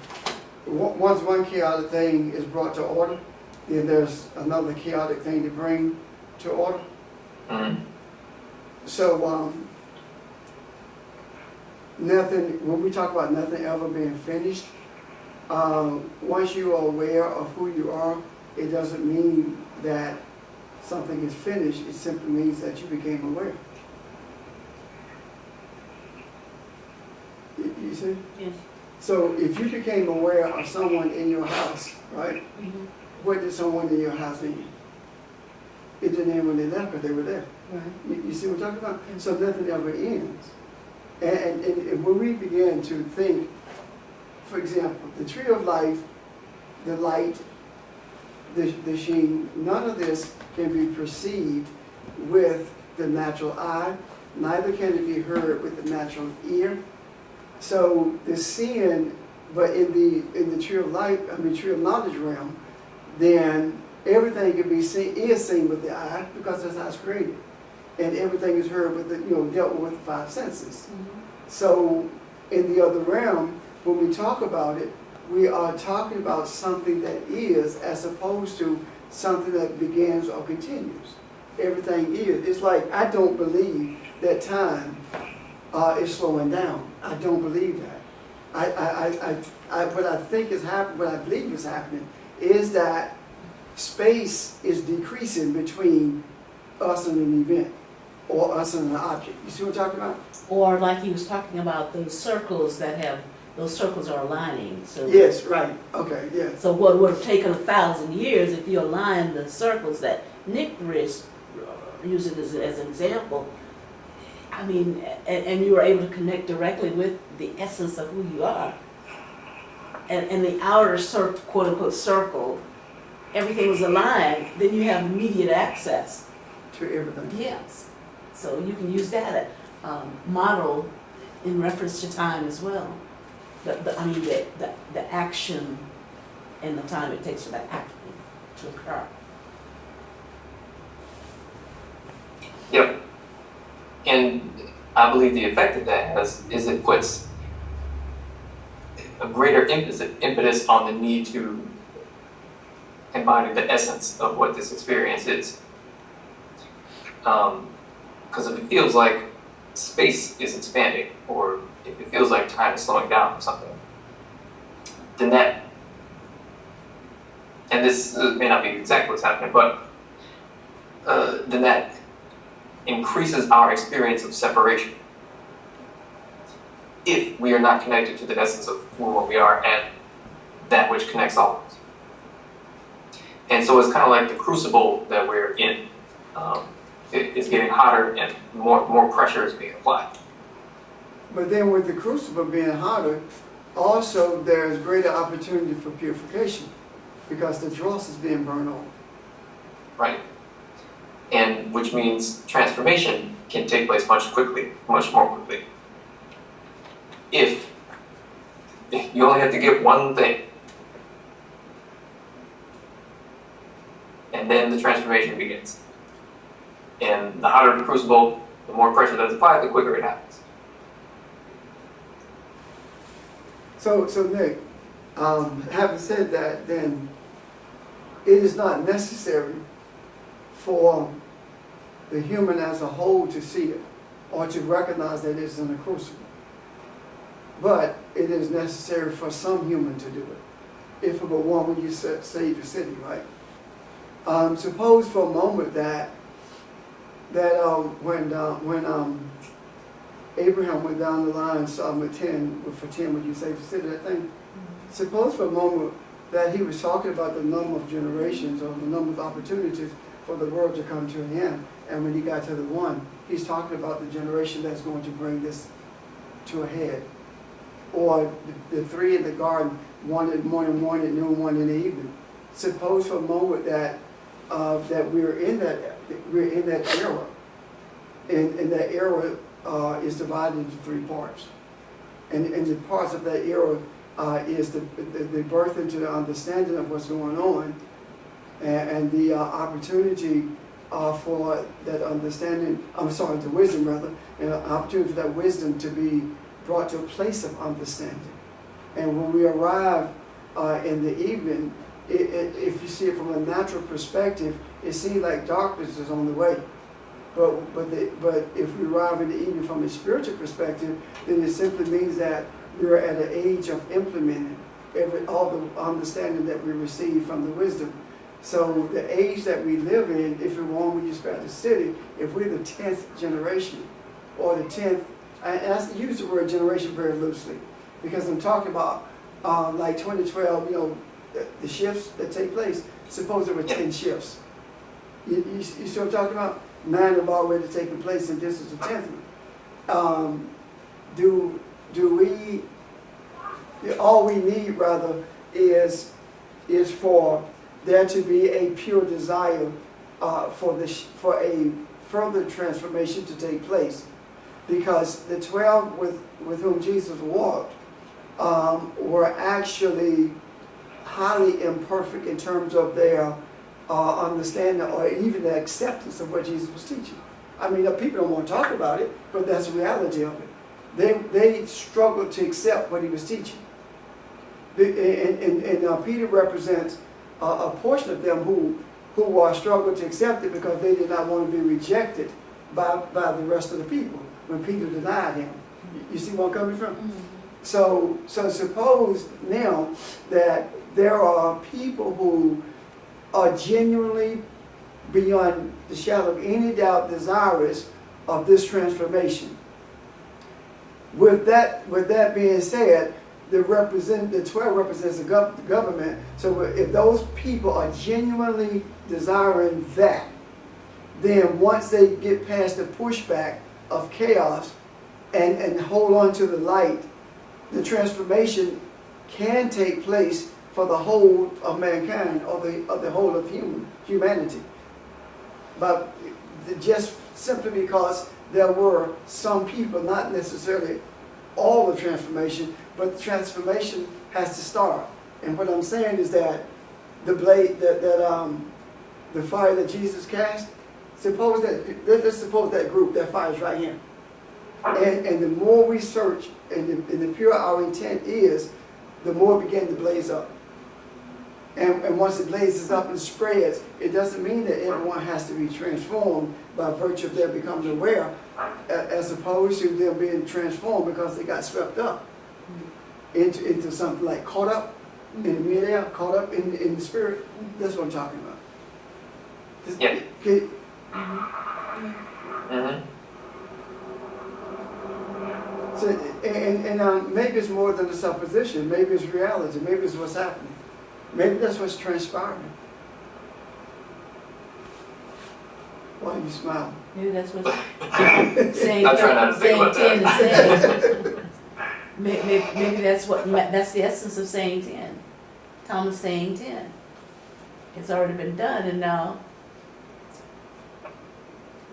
once one chaotic thing is brought to order, then there's another chaotic thing to bring to order. Mm-hmm. So nothing, when we talk about nothing ever being finished, once you are aware of who you are, it doesn't mean that something is finished. It simply means that you became aware. You see? Yes. So if you became aware of someone in your house, right? Mhm. What did someone in your house mean? It didn't end when they left, because they were there. Right. You see what I'm talking about? So nothing ever ends. And when we begin to think, for example, the tree of life, the light, the sheen, none of this can be perceived with the natural eye, neither can it be heard with the natural ear. So the seeing, but in the tree of life, tree of knowledge realm, then everything can be seen, is seen with the eye, because that's how it's created. And everything is heard with the, dealt with the five senses. So in the other realm, when we talk about it, we are talking about something that is, as opposed to something that begins or continues. Everything is. It's like, I don't believe that time is slowing down. I don't believe that. What I think is happening, what I believe is happening, is that space is decreasing between us and an event, or us and an object. You see what I'm talking about? Or like he was talking about those circles those circles are aligning. So Yes, right. Okay, yes. So what would have taken 1,000 years if you align the circles that Nick was using as an example, and you were able to connect directly with the essence of who you are. And the outer circle, quote unquote circle, everything was aligned, then you have immediate access. To everything. Yes. So you can use that model in reference to time as well. The action and the time it takes for that action to occur. Yep. And I believe the effect of that is it puts a greater impetus on the need to embody the essence of what this experience is. Because if it feels like space is expanding, or if it feels like time is slowing down or something, then that, and this may not be exactly what's happening, but then that increases our experience of separation if we are not connected to the essence of who we are and that which connects all of us. And so it's kind of like the crucible that we're in. It is getting hotter and more pressure is being applied. But then with the crucible being hotter, also there's greater opportunity for purification, because the dross is being burned off. Right? And which means transformation can take place much more quickly. If you only have to get one thing, and then the transformation begins. And the hotter the crucible, the more pressure that's applied, the quicker it happens. So Nick, having said that, then it is not necessary for the human as a whole to see it, or to recognize that it's in a crucible. But it is necessary for some human to do it. If it were one, when you save the city, right? Suppose for a moment that when Abraham went down the line, Sodom with 10, for 10, when you save the city, that thing. Suppose for a moment that he was talking about the number of generations, or the number of opportunities for the world to come to an end. And when he got to the one, he's talking about the generation that's going to bring this to a head. Or the three in the garden, one in the morning, one at noon, one in the evening. Suppose for a moment that we're in that era, and that era is divided into three parts, and the parts of that era is the birth into the understanding of what's going on, and the opportunity for that understanding. The wisdom rather, and an opportunity for that wisdom to be brought to a place of understanding. And when we arrive in the evening, if you see it from a natural perspective, it seems like darkness is on the way. But if we arrive in the evening from a spiritual perspective, then it simply means that we're at an age of implementing all the understanding that we receive from the wisdom. So the age that we live in, if we're one when you spread the city, if we're the 10th generation, or the 10th, and I use the word generation very loosely, Because I'm talking about, like 2012, you know, the shifts that take place. Suppose there were 10 shifts. You see what I'm talking about? 9 have already taken place, and this is the 10th one. Do we? All we need, rather, is for there to be a pure desire for a further transformation to take place, because the 12 with whom Jesus walked were actually highly imperfect in terms of their understanding or even the acceptance of what Jesus was teaching. I mean, people don't want to talk about it, but that's the reality of it. They struggled to accept what he was teaching. And Peter represents a portion of them who struggled to accept it because they did not want to be rejected by the rest of the people when Peter denied him. You see where I'm coming from? So suppose now that there are people who are genuinely, beyond the shadow of any doubt, desirous of this transformation. With that being said, the 12 represents the government. So if those people are genuinely desiring that, then once they get past the pushback of chaos and hold on to the light, the transformation can take place for the whole of mankind, or the whole of humanity. But just simply because there were some people, not necessarily all the transformation, but the transformation has to start. And what I'm saying is that the fire that Jesus cast, let's suppose that group, that fire is right here. And the more we search, and the pure our intent is, the more it begin to blaze up. And once it blazes up and spreads, it doesn't mean that everyone has to be transformed by virtue of their becoming aware, as opposed to them being transformed because they got swept up into something like caught up in the midair, caught up in the spirit. That's what I'm talking about. Yeah. Okay. So, and maybe it's more than a supposition. Maybe it's reality. Maybe it's what's happening. Maybe that's what's transpiring. Why are you smiling? Maybe that's what saying I'm trying not to think about 10 that. is saying. Maybe that's the essence of saying 10. Thomas saying 10. It's already been done, and now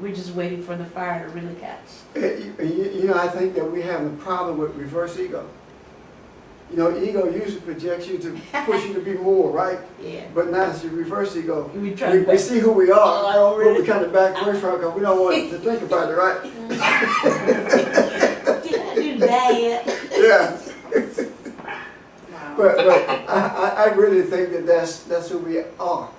we're just waiting for the fire to really catch. You know, I think that we have a problem with reverse ego. You know, ego usually projects you to push you to be more, right? Yeah. But now it's your reverse ego. We try We see who we are, I don't but really- we kind of back away from it because we don't want to think about it, right? Did I do that? Yeah. But I really think that that's who we are.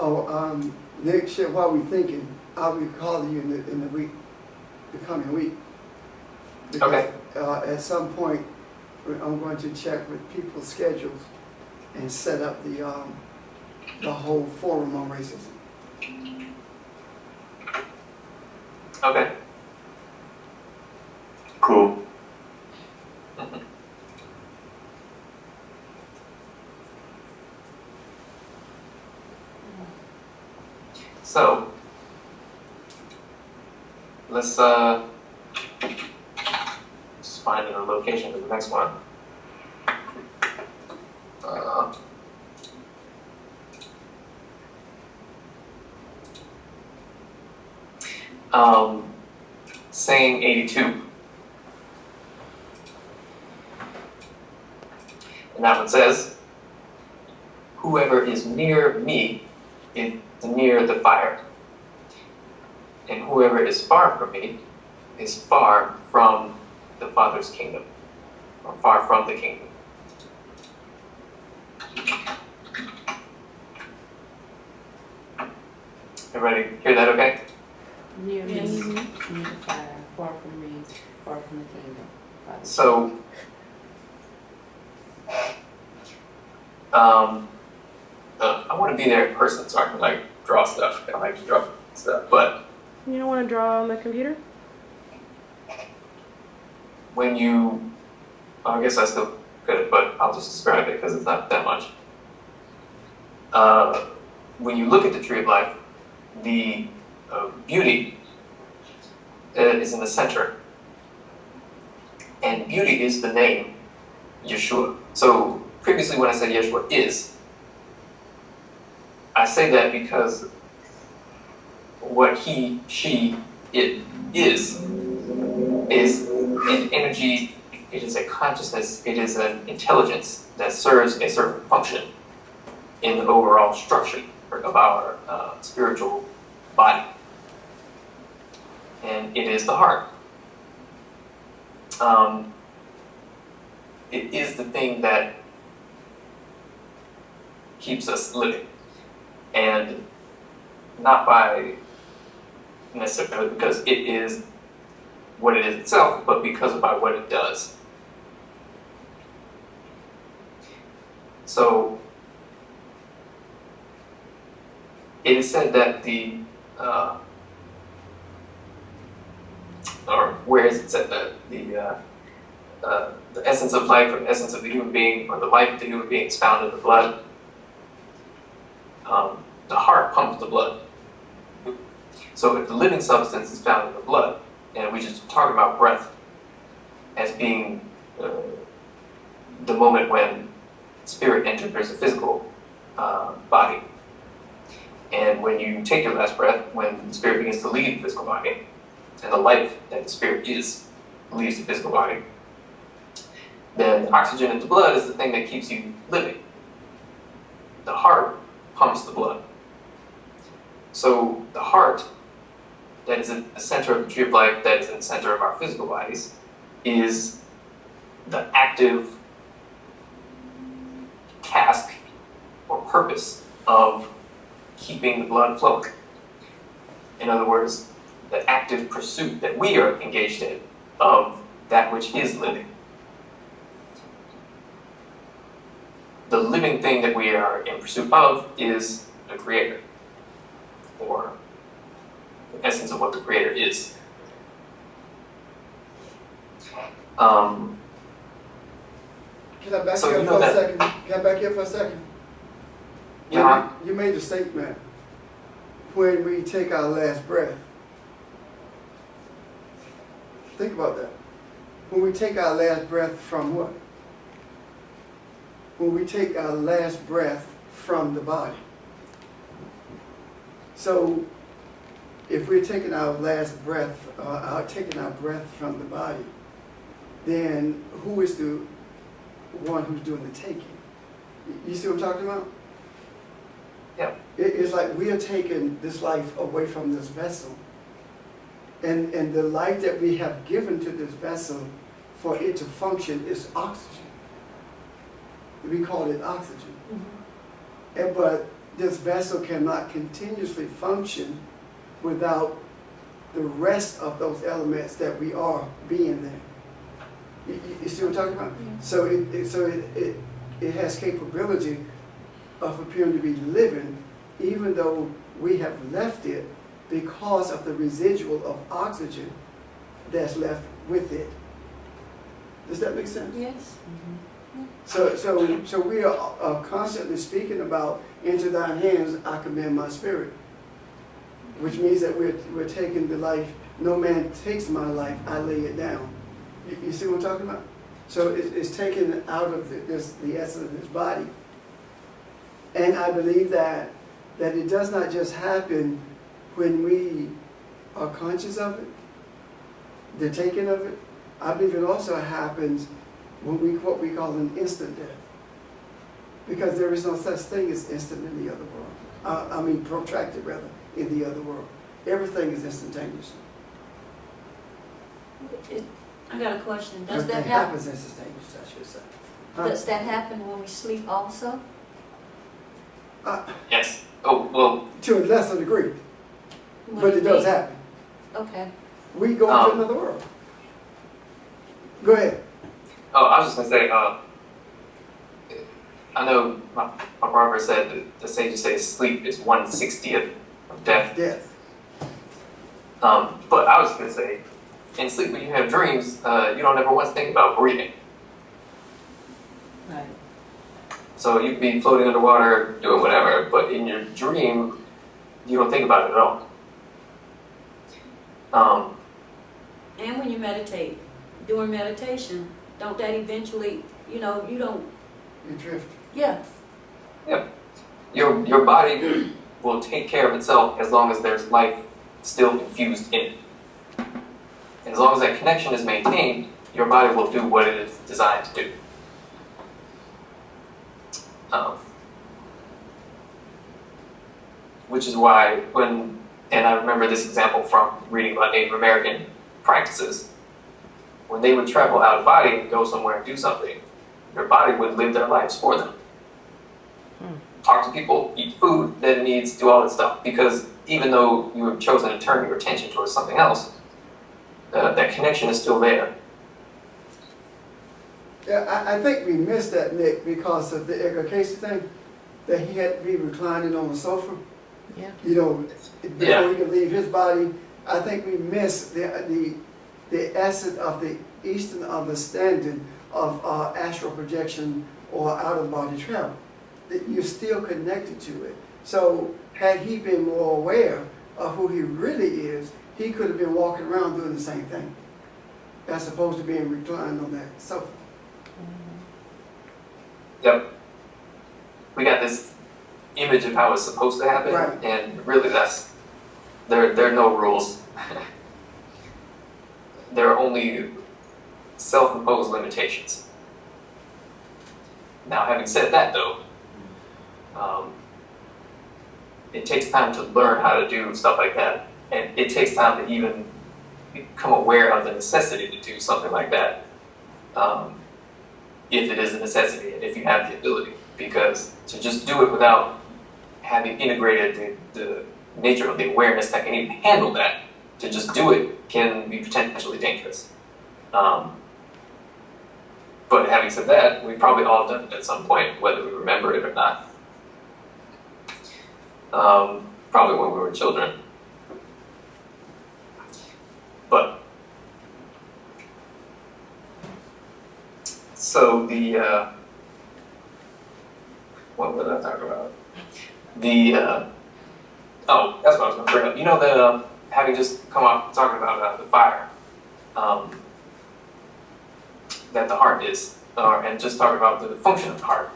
Oh, Nick, shit, while we're thinking, I'll be calling you in the coming week. Because, Okay. At some point, I'm going to check with people's schedules and set up the whole forum on racism. Okay. Cool. So, let's just find a location for the next one. Saying 82. And that one says, whoever is near me is near the fire, and whoever is far from me is far from the Father's kingdom, or far from the kingdom. Everybody hear that okay? Near me, Yes. near the fire, far from me, far from the kingdom. Father. So, I want to be there in person so I can like draw stuff. I like to draw stuff, but You don't want to draw on the computer? when you, I guess I still could, but I'll just describe it because it's not that much. When you look at the tree of life, the beauty is in the center, and beauty is the name Yeshua. So previously, when I said Yeshua is, I say that because what he, she, it is an energy, it is a consciousness, it is an intelligence that serves a certain function in the overall structure of our spiritual body. And it is the heart. It is the thing that keeps us living. And not by necessarily because it is what it is itself, but because by what it does. So it is said that or where is it said that the essence of life, or the essence of the human being, or the life of the human being is found in the blood. The heart pumps the blood. So if the living substance is found in the blood, and we just talk about breath as being the moment when spirit enters a physical body. And when you take your last breath, when the spirit begins to leave the physical body, and the life that the spirit is leaves the physical body, then the oxygen in the blood is the thing that keeps you living. The heart pumps the blood. So the heart, that is in the center of the tree of life, that is in the center of our physical bodies, is the active task or purpose of keeping the blood flowing. In other words, the active pursuit that we are engaged in of that which is living. The living thing that we are in pursuit of is the Creator, or the essence of what the Creator is. Can I back So you you up know for a that- second? Can I back you up for a second? Yeah. You made the statement, when we take our last breath. Think about that. When we take our last breath from what? When we take our last breath from the body. So, if we're taking our last breath, taking our breath from the body, then who is the one who's doing the taking? You see what I'm talking about? Yeah. It's like we are taking this life away from this vessel. And the life that we have given to this vessel for it to function is oxygen. We call it oxygen. But this vessel cannot continuously function without the rest of those elements that we are being there. You see what I'm talking about? So it has capability of appearing to be living, even though we have left it because of the residual of oxygen that's left with it. Does that make sense? Yes. So we are constantly speaking about, into thine hands I commend my spirit, which means that we're taking the life. No man takes my life, I lay it down. You see what I'm talking about? So it's taken out of the essence of this body. And I believe that it does not just happen when we are conscious of it, the taking of it. I believe it also happens when what we call an instant death. Because there is no such thing as instant in the other world. Protracted rather, in the other world. Everything is instantaneous. I got a question. Does that Everything happen? happens instantaneously, I should say. Huh? Does that happen when we sleep also? Yes. Oh, well, To a lesser degree, What but do it you does mean? happen. Okay. We go into another world. Go ahead. I was just going to say, I know my barber said that the sages say sleep is 1/60th of death. Death. But I was gonna say, in sleep when you have dreams, you don't ever once think about breathing. Right. So you could be floating underwater, doing whatever, but in your dream, you don't think about it at all. And when you meditate, during meditation, don't that eventually, you don't, You drift. yeah. Your body will take care of itself as long as there's life still infused in it. And as long as that connection is maintained, your body will do what it is designed to do. Which is why and I remember this example from reading about Native American practices, when they would travel out of body and go somewhere and do something, their body would live their lives for them. Talk to people, eat food that it needs, do all that stuff. Because even though you have chosen to turn your attention towards something else, that connection is still there. Yeah, I think we missed that, Nick, because of the Edgar Casey thing, that he had to be reclining on the sofa. Yeah. You know, before Yeah. he could leave his body. I think we missed the essence of the Eastern understanding of astral projection or out-of-body travel. That you're still connected to it. So had he been more aware of who he really is, he could have been walking around doing the same thing, as opposed to being reclined on that sofa. Yep. We got this image of how it's supposed to happen, Right. and really there are no rules. There are only self-imposed limitations. Now, having said that, though, it takes time to learn how to do stuff like that, and it takes time to even become aware of the necessity to do something like that, if it is a necessity and if you have the ability. Because to just do it without having integrated the nature of the awareness that can even handle that, to just do it can be potentially dangerous. But having said that, we've probably all done it at some point, whether we remember it or not. Probably when we were children. But, so what was I talking about? Oh, that's what I was going to bring up. You know, having just come up talking about the fire, that the heart is, and just talking about the function of the heart.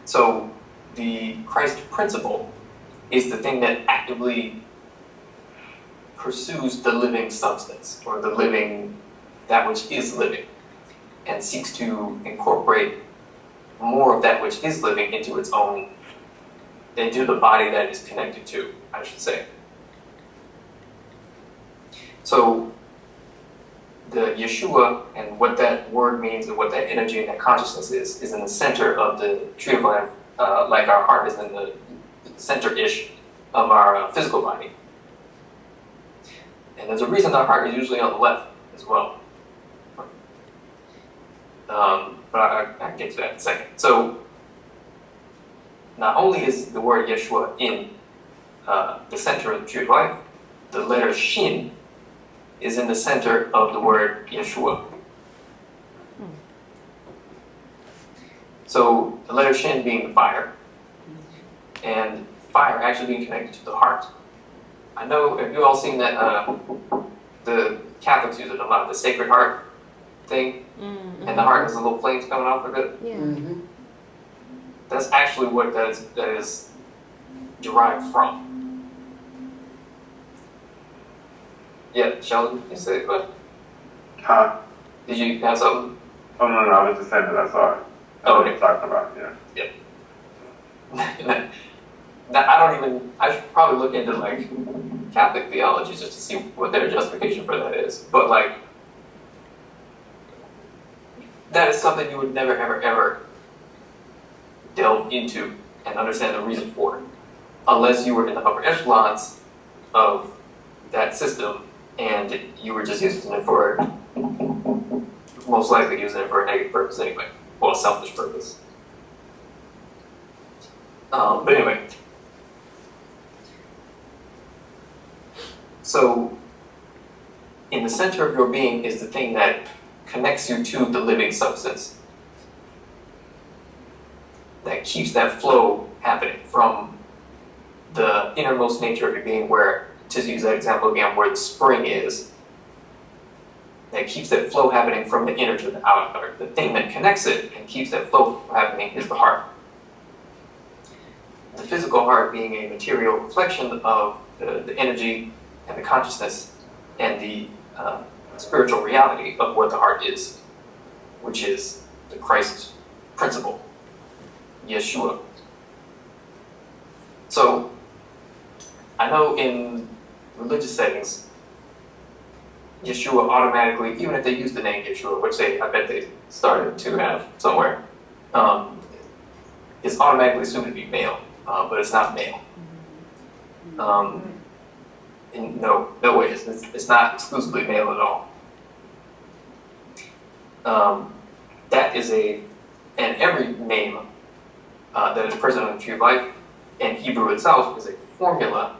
So the Christ principle is the thing that actively pursues the living substance, or that which is living, and seeks to incorporate more of that which is living into the body that is connected to, I should say. So the Yeshua and what that word means and what that energy and that consciousness is in the center of the tree of life, like our heart is in the center-ish of our physical body. And there's a reason our heart is usually on the left as well. But I can get to that in a second. So not only is the word Yeshua in the center of the tree of life, the letter Shin is in the center of the word Yeshua. So the letter Shin being the fire, and fire actually being connected to the heart. I know, have you all seen that, the Catholics use it a lot, the Sacred Heart thing, and the heart has the little flames coming off of it? Yeah. Mm-hmm. That's actually what that is derived from. Yeah, Sheldon, you said, but Huh? did you have something? Oh, no, I was just saying that I saw it. Oh, What you're talking about, yeah. I should probably look into like Catholic theology just to see what their justification for that is. But like, that is something you would never, ever, ever delve into and understand the reason for it, unless you were in the upper echelons of that system and you were just using it for, most likely using it for a negative purpose anyway, or a selfish purpose. But anyway, so in the center of your being is the thing that connects you to the living substance, that keeps that flow happening from the innermost nature of your being, where, to use that example again, where the spring is, that keeps that flow happening from the inner to the outer. The thing that connects it and keeps that flow happening is the heart. The physical heart being a material reflection of the energy and the consciousness and the spiritual reality of what the heart is, which is the Christ principle, Yeshua. So, I know in religious settings, Yeshua automatically, even if they use the name Yeshua, which I bet they started to have somewhere, is automatically assumed to be male, but it's not male. In no way, it's not exclusively male at all. That is and every name that is present in the Tree of Life, and Hebrew itself is a formula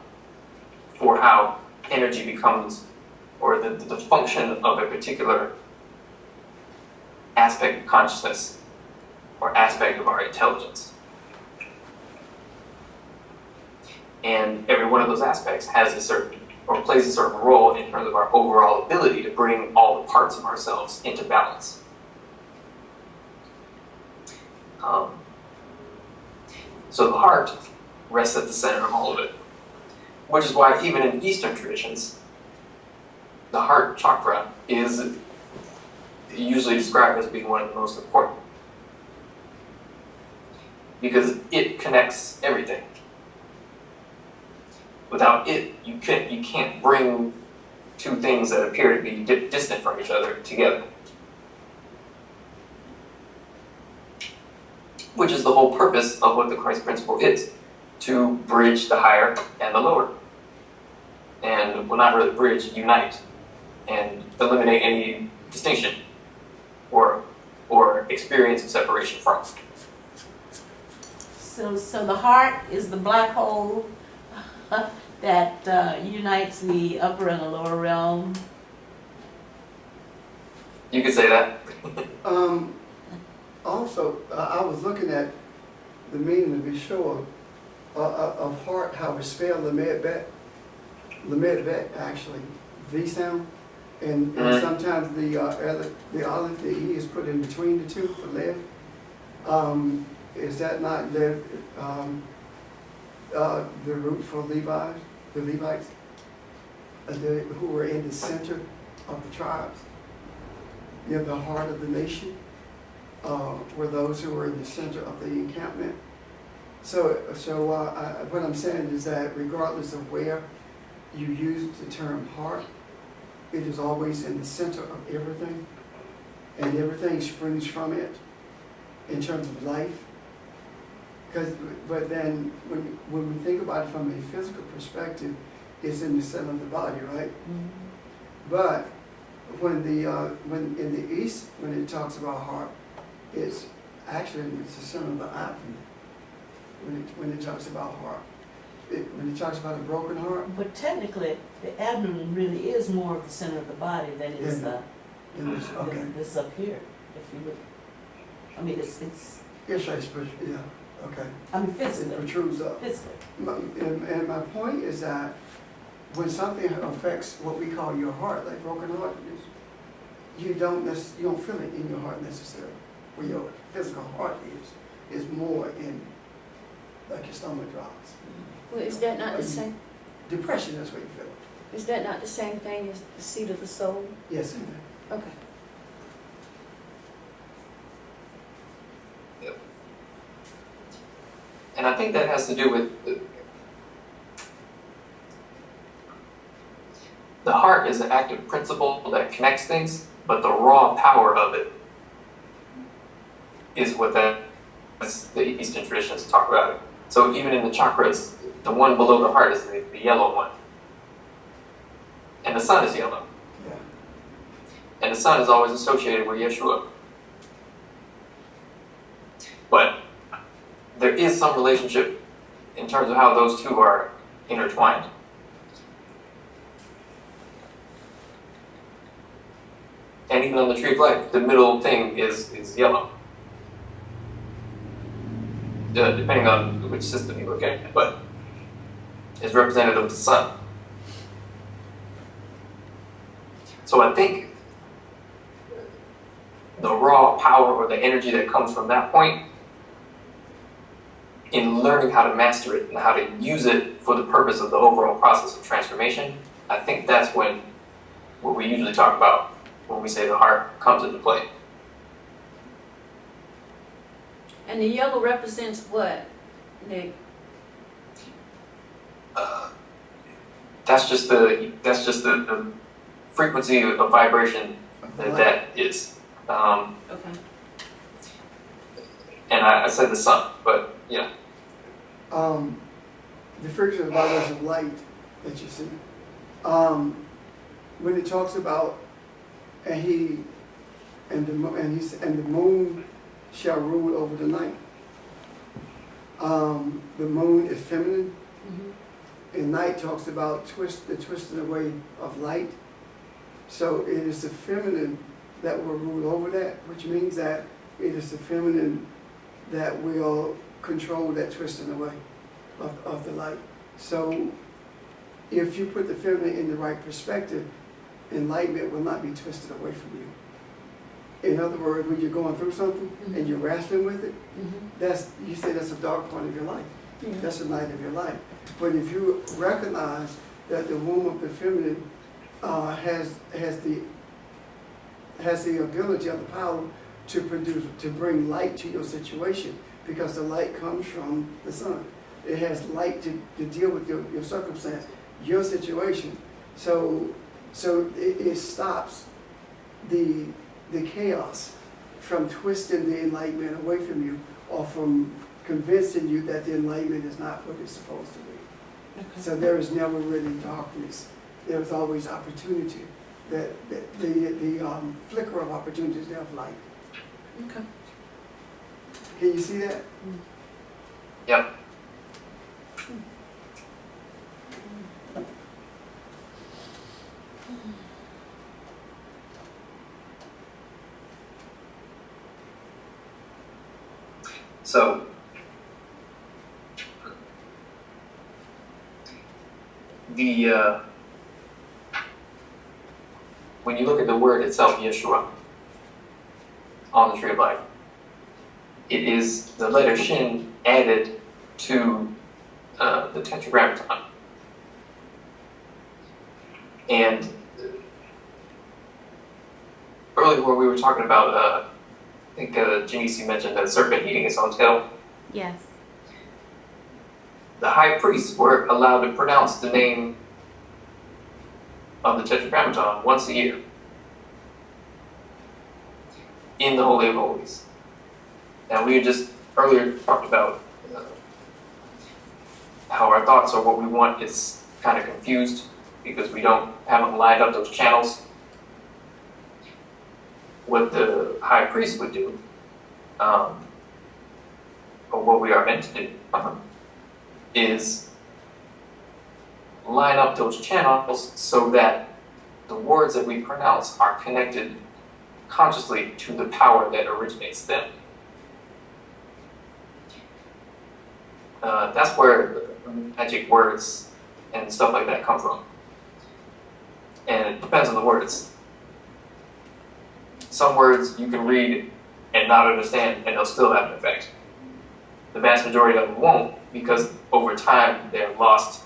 for how energy becomes, or the function of a particular aspect of consciousness or aspect of our intelligence. And every one of those aspects has a certain, or plays a certain role in terms of our overall ability to bring all the parts of ourselves into balance. So the heart rests at the center of all of it, which is why even in Eastern traditions, the heart chakra is usually described as being one of the most important, because it connects everything. Without it, you can't bring two things that appear to be distant from each other together. Which is the whole purpose of what the Christ principle is, to bridge the higher and the lower. And, well, not really bridge, unite, and eliminate any distinction or experience of separation from. So the heart is the black hole that unites the upper and the lower realm. You could say that. Also, I was looking at the meaning of Yeshua of heart, how it's spelled, Lamed Bet, actually, V sound, and sometimes the aleph, the E is put in between the two for Lev. Is that not the root for Levi, the Levites, who were in the center of the tribes? You know, the heart of the nation. Were those who were in the center of the encampment. So what I'm saying is that regardless of where you use the term heart, it is always in the center of everything, and everything springs from it in terms of life. But then when we think about it from a physical perspective, it's in the center of the body, right? Mm-hmm. But when in the East, when it talks about heart, it's the center of the abdomen when it talks about heart. When it talks about a broken heart. But technically, the abdomen really is more of the center of the body than it is this up here. If you would, I mean, it's. Yes, yeah. Okay. I mean, physically. It protrudes up. Physically. And my point is that when something affects what we call your heart, like broken heartedness, you don't feel it in your heart necessarily. Where your physical heart is more in, like your stomach drops. Well, is that not the same? Depression, that's what you feel it. Is that not the same thing as the seat of the soul? Yes, amen. Okay. Yep. And I think that has to do with the heart is an active principle that connects things, but the raw power of it is what that's the Eastern traditions talk about it. So even in the chakras, the one below the heart is the yellow one. And the sun is yellow. Yeah. And the sun is always associated with Yeshua. But there is some relationship in terms of how those two are intertwined. And even on the tree of life, the middle thing is yellow. Depending on which system you look at, but is representative of the sun. So I think the raw power or the energy that comes from that point, in learning how to master it and how to use it for the purpose of the overall process of transformation, I think that's when what we usually talk about when we say the heart comes into play. And the yellow represents what, Nick? That's just the frequency of vibration that is. Okay. And I said the sun, but yeah. The frequency of vibration of light that you see. When it talks about and the moon shall rule over the night. The moon is feminine, and night talks about the twisting away of light. So it is the feminine that will rule over that, which means that it is the feminine that will control that twisting away of the light. So if you put the feminine in the right perspective, enlightenment will not be twisted away from you. In other words, when you're going through something and you're wrestling with it, you say that's a dark point of your life. Yeah. That's the night of your life. But if you recognize that the womb of the feminine has the ability or the power to bring light to your situation, because the light comes from the sun. It has light to deal with your circumstance, your situation. So it stops the chaos from twisting the enlightenment away from you, or from convincing you that the enlightenment is not what it's supposed to be. Okay. So there is never really darkness. There is always opportunity. The flicker of opportunity is there of light. Okay. Can you see that? Yep. So, when you look at the word itself, Yeshua, on the tree of life, it is the letter Shin added to the Tetragrammaton. And earlier when we were talking about, I think Janice mentioned the serpent eating its own tail. Yes. The high priests were allowed to pronounce the name of the Tetragrammaton once a year in the Holy of Holies. Now we just earlier talked about how our thoughts or what we want is kind of confused because we haven't lined up those channels. What the high priest would do, or what we are meant to do, is line up those channels so that the words that we pronounce are connected consciously to the power that originates them. That's where magic words and stuff like that come from. And it depends on the words. Some words you can read and not understand and they'll still have an effect. The vast majority of them won't, because over time they've lost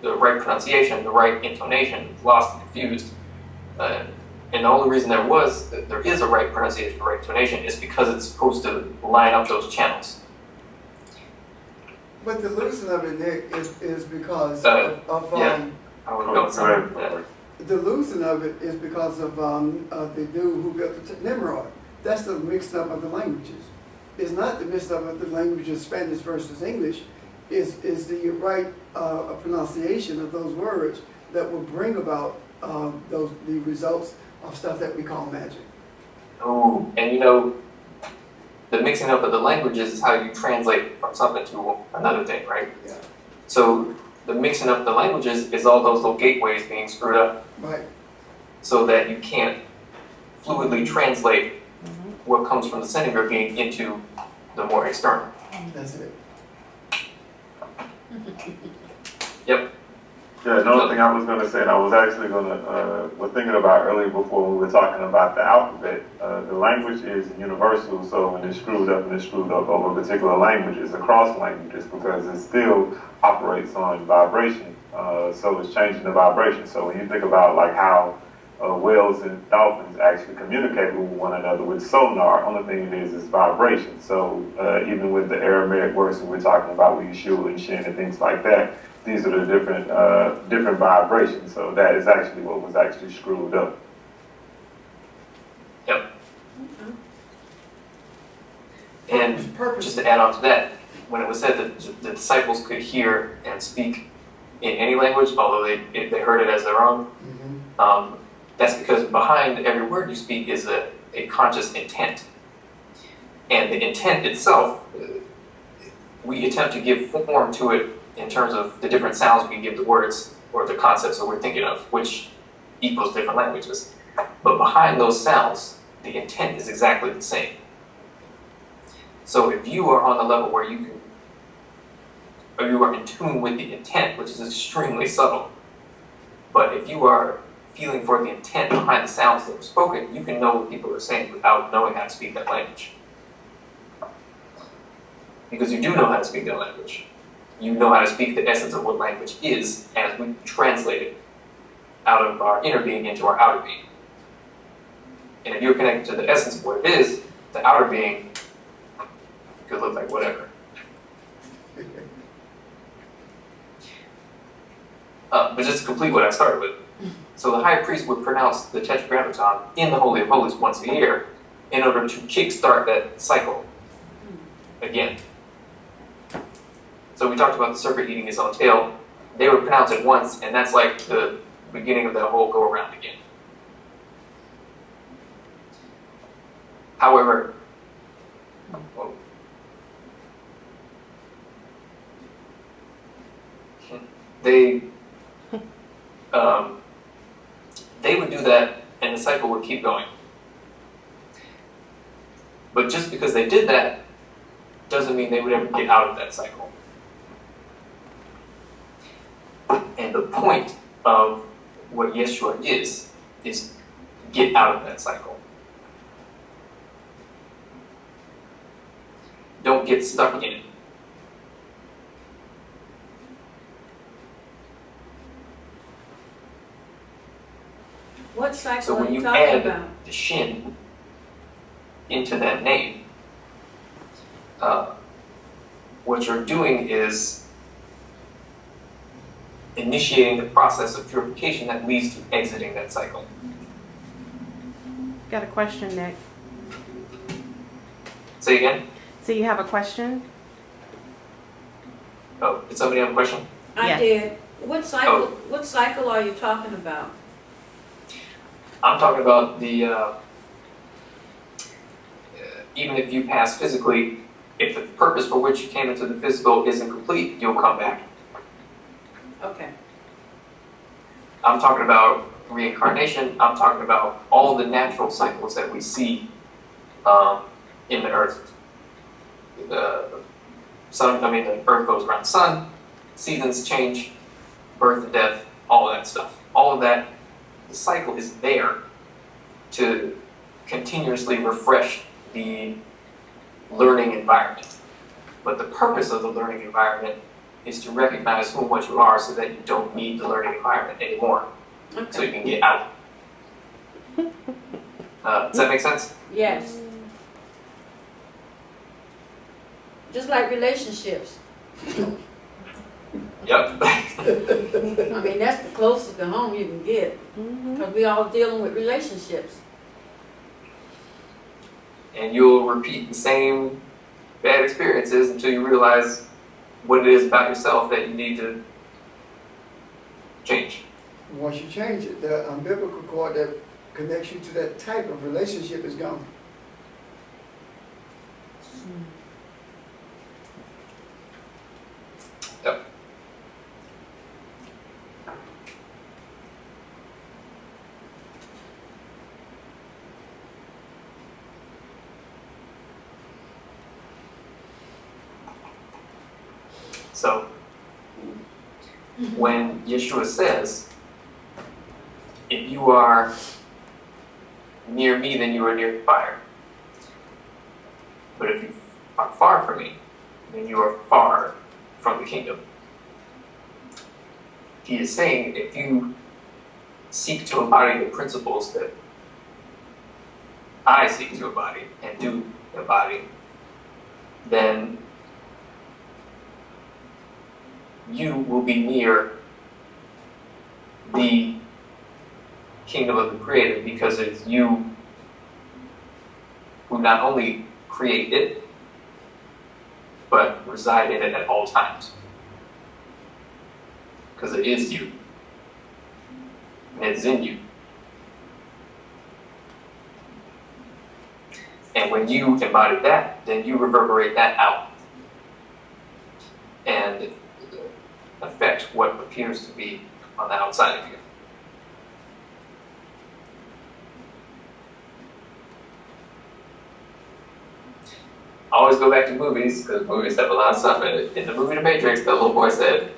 the right pronunciation, the right intonation, lost and confused. And the only reason there is a right pronunciation, a right intonation, is because it's supposed to line up those channels. But the loosening of it, Nick, is because Yeah. I would go Go somewhere. ahead. the loosening of it is because of the dude who built the Nimrod. That's the mixed up of the languages. It's not the mixed up of the languages, Spanish versus English. Is the right pronunciation of those words that will bring about the results of stuff that we call magic. Oh, and you know, the mixing up of the languages is how you translate from something to another thing, right? Yeah. So the mixing up the languages is all those little gateways being screwed up Right. so that you can't fluidly translate what comes from the sending or being into the more external. That's it. Yep. Yeah, another thing I was going to say, and I was actually going to, was thinking about earlier before we were talking about the alphabet. The language is universal, so when it's screwed up and it's screwed up over a particular language, it's across languages because it still operates on vibration. So it's changing the vibration. So when you think about like how whales and dolphins actually communicate with one another with sonar, only thing it is vibration. So even with the Aramaic words that we're talking about, with Yeshua and Shin and things like that, these are the different vibrations. So that is actually what was actually screwed up. Yep. And just to add on to that, when it was said that the disciples could hear and speak in any language, although they heard it as their own, that's because behind every word you speak is a conscious intent. And the intent itself, we attempt to give form to it in terms of the different sounds we give the words or the concepts that we're thinking of, which equals different languages. But behind those sounds, the intent is exactly the same. So if you are on the level where you can, or you are in tune with the intent, which is extremely subtle, but if you are feeling for the intent behind the sounds that were spoken, you can know what people are saying without knowing how to speak that language. Because you do know how to speak that language. You know how to speak the essence of what language is as we translate it out of our inner being into our outer being. And if you're connected to the essence of what it is, the outer being could look like whatever. But just to complete what I started with. So the high priest would pronounce the Tetragrammaton in the Holy of Holies once a year in order to kickstart that cycle again. So we talked about the serpent eating his own tail. They would pronounce it once, and that's like the beginning of that whole go-around again. However, they would do that, and the cycle would keep going. But just because they did that doesn't mean they would ever get out of that cycle. And the point of what Yeshua is get out of that cycle. Don't get stuck in it. What cycle So are when you you talking add about? the shin into that name, what you're doing is initiating the process of purification that leads to exiting that cycle. Got a question, Nick. Say again? So you have a question? Oh, did somebody have a question? I Yes. did. What cycle? Oh. What cycle are you talking about? I'm talking about the, even if you pass physically, if the purpose for which you came into the physical isn't complete, you'll come back. Okay. I'm talking about reincarnation. I'm talking about all the natural cycles that we see in the earth. The earth goes around the sun, seasons change, birth and death, all of that stuff. All of that, the cycle is there to continuously refresh the learning environment. But the purpose of the learning environment is to recognize who and what you are so that you don't need the learning environment anymore. So you Okay. can get out. Does that make sense? Yes. Just like relationships. Yep. I mean, that's the closest to home you can get. Because we all dealing with relationships. And you'll repeat the same bad experiences until you realize what it is about yourself that you need to change. Once you change it, the umbilical cord that connects you to that type of relationship is gone. Yep. So, when Yeshua says, if you are near me, then you are near the fire. But if you are far from me, then you are far from the kingdom. He is saying if you seek to embody the principles that I seek to embody and do embody, then you will be near the kingdom of the Creator, because it's you who not only create it, but reside in it at all times. Because it is you. And it's in you. And when you embody that, then you reverberate that out and affect what appears to be on the outside of you. I always go back to movies, because movies have a lot of stuff in it. In the movie The Matrix, the little boy said,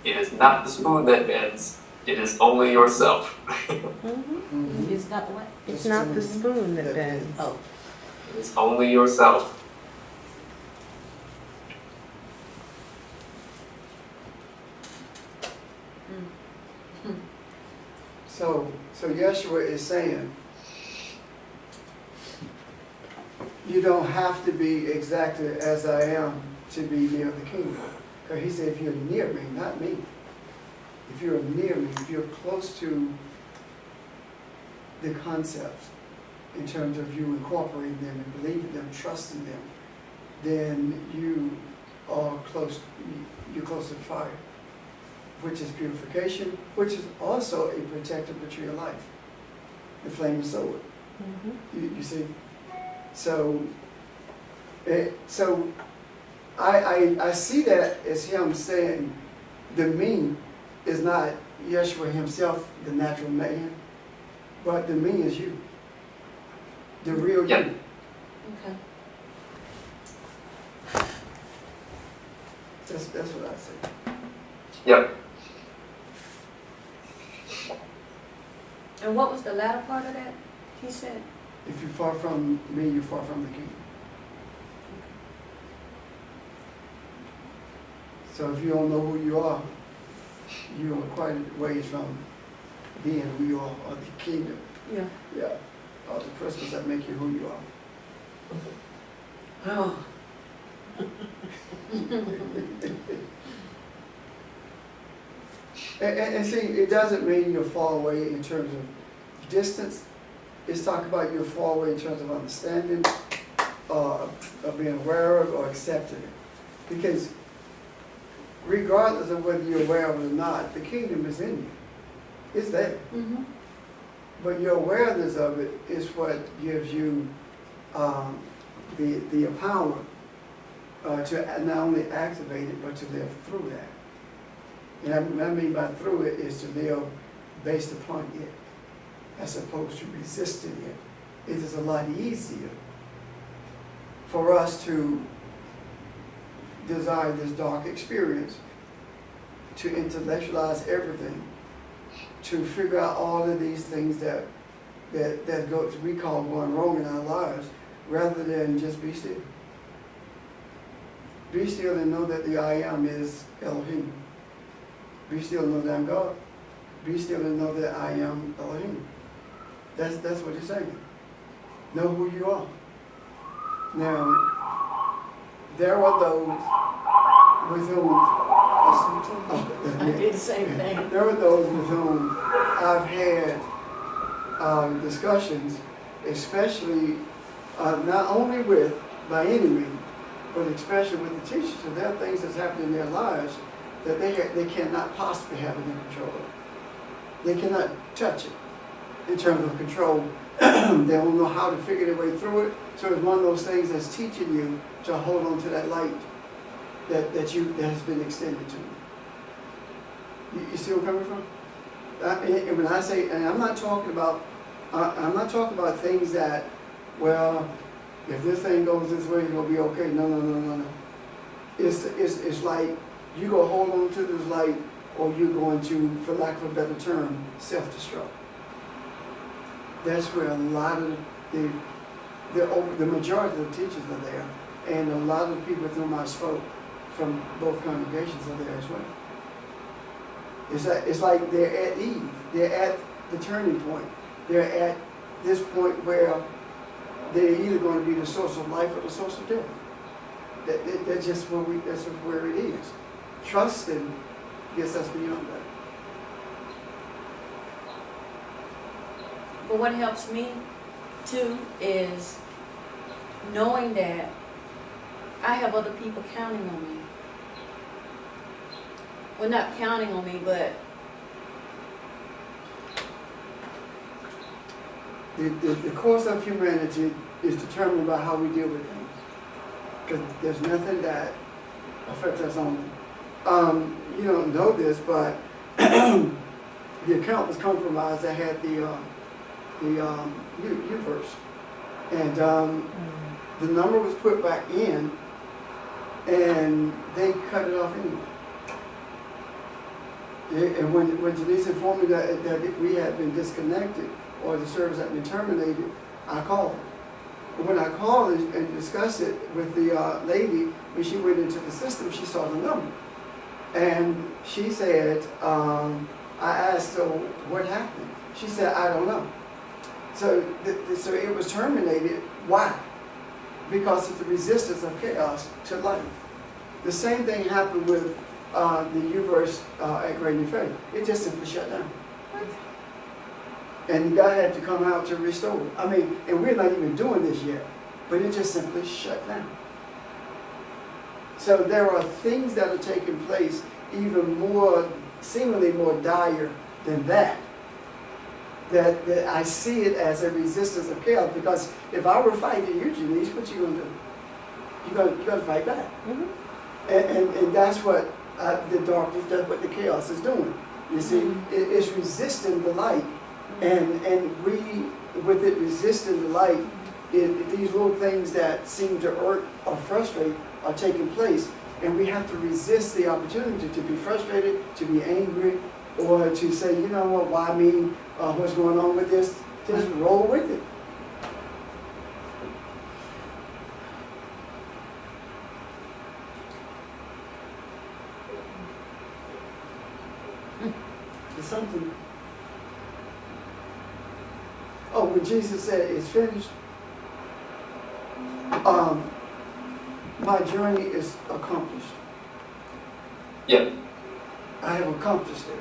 "It is not the spoon that bends, it is only yourself." It's not what? It's not the spoon that bends. Oh. It is only yourself. So Yeshua is saying, you don't have to be exactly as I am to be near the kingdom. Because he said, if you're near me, not me. If you're near me, if you're close to the concepts in terms of you incorporating them and believing them, trusting them, then you are close, you're close to the fire, which is purification, which is also a protector of the tree of life, the flaming sword. You see? So I see that as him saying the me is not Yeshua himself, the natural man, but the me is you, the real Yep. you. Okay. That's what I say. Yep. And what was the latter part of that? He said, If you're far from me, you're far from the kingdom. So if you don't know who you are, you are quite a ways from being who you are, or the kingdom. yeah. Yeah. Or the principles that make you who you are. Oh. And see, it doesn't mean you're far away in terms of distance. It's talking about you're far away in terms of understanding, of being aware of or accepting it. Because regardless of whether you're aware of it or not, the kingdom is in you. It's there. Mm-hmm. But your awareness of it is what gives you the power to not only activate it, but to live through that. And I mean by through it is to live based upon it, as opposed to resisting it. It is a lot easier for us to desire this dark experience, to intellectualize everything, to figure out all of these things that we call going wrong in our lives, rather than just be still. Be still and know that the I am is Elohim. Be still and know that I'm God. Be still and know that I am Elohim. That's what he's saying. Know who you are. Now, there are those with whom I did the same thing. there are those with whom I've had discussions, especially not only with, by any means, but especially with the teachers. So there are things that's happening in their lives that they cannot possibly have any control of. They cannot touch it in terms of control They don't know how to figure their way through it. So it's one of those things that's teaching you to hold on to that light that has been extended to you. You see where I'm coming from? And when I say, and I'm not talking about things that, well, if this thing goes this way, it's gonna be okay. No. It's like you go hold on to this light, or you're going to, for lack of a better term, self-destruct. That's where a lot of the majority of the teachers are there, and a lot of the people with whom I spoke from both congregations are there as well. It's like they're at Eve. They're at the turning point. They're at this point where they're either going to be the source of life or the source of death. That's just where it is. Trusting gets us beyond that. But what helps me too is knowing that I have other people counting on me. Well, not counting on me, but The course of humanity is determined by how we deal with things. Because there's nothing that affects us only. You don't know this, but the account was compromised that had the U-verse. And the number was put back in, and they cut it off anyway. And when Janice informed me that we had been disconnected, or the service had been terminated, I called her. When I called and discussed it with the lady, when she went into the system, she saw the number. And she said, I asked her, what happened? She said, I don't know. So it was terminated. Why? Because of the resistance of chaos to life. The same thing happened with the U-verse at Great New Faith. It just simply shut down. And God had to come out to restore it. I mean, and we're not even doing this yet, but it just simply shut down. So there are things that are taking place even more, seemingly more dire than that. That I see it as a resistance of chaos, because if I were fighting you, Janice, what you gonna do? You're gonna fight back. Mm-hmm. And that's what the darkness, that's what the chaos is doing. You see, it's resisting the light. And we, with it resisting the light, these little things that seem to irk or frustrate are taking place. And we have to resist the opportunity to be frustrated, to be angry, or to say, you know what, why me? What's going on with this? Just roll with it. It's something. Oh, when Jesus said it's finished, my journey is accomplished. Yep. I have accomplished it.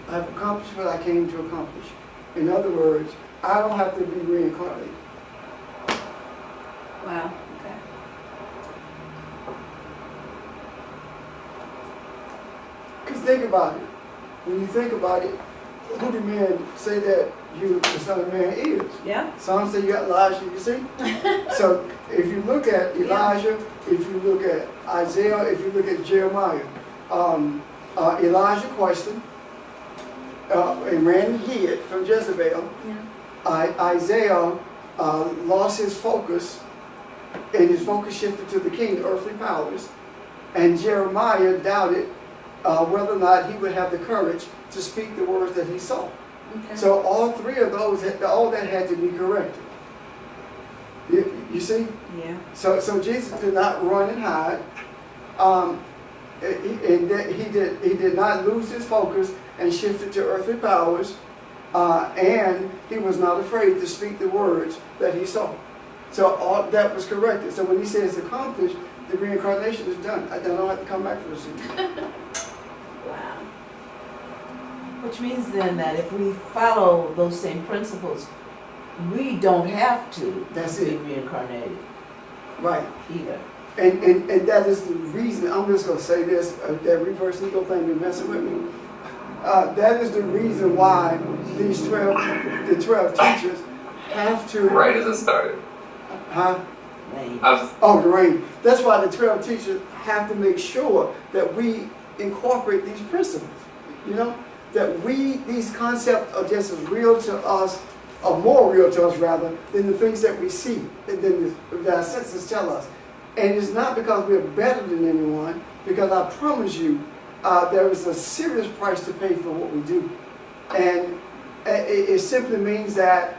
I have accomplished what I came to accomplish. In other words, I don't have to be reincarnated. wow, okay. Because think about it. When you think about it, who do men say that the Son of Man is? Yeah. Some say you got Elijah, you see? So if you look at Elijah, if you look at Isaiah, if you look at Jeremiah, Elijah questioned and ran and hid from Jezebel. Yeah. Isaiah lost his focus, and his focus shifted to the king, earthly powers. And Jeremiah doubted whether or not he would have the courage to speak the words that he saw. Okay. So all three of those, all that had to be corrected. You see? Yeah. So Jesus did not run and hide. He did not lose his focus and shifted to earthly powers. And he was not afraid to speak the words that he saw. So all that was corrected. So when he says accomplished, the reincarnation is done. I don't have to come back for this again. Wow. Which means then that if we follow those same principles, we don't have to That's be it. reincarnated Right. either. And that is the reason, I'm just going to say this, that reverse ego thing been messing with me. That is the reason why the 12 teachers have to, Right as it started. huh? Right. I was, Oh, the rain. That's why the 12 teachers have to make sure that we incorporate these principles. You know, that these concepts are just as real to us, or more real to us rather, than the things that we see, than that our senses tell us. And it's not because we're better than anyone, because I promise you, there is a serious price to pay for what we do. And it simply means that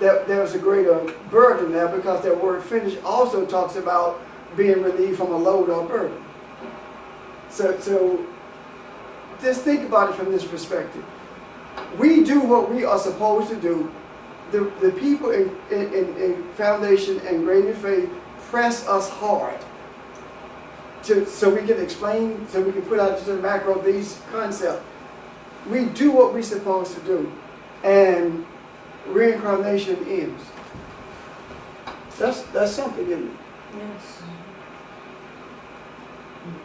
there's a greater burden there, because that word finish also talks about being relieved from a load or a burden. So just think about it from this perspective. We do what we are supposed to do. The people in Foundation and Great in Faith press us hard so we can explain, so we can put out to the macro these concepts. We do what we're supposed to do, and reincarnation ends. That's something, isn't it? Yes.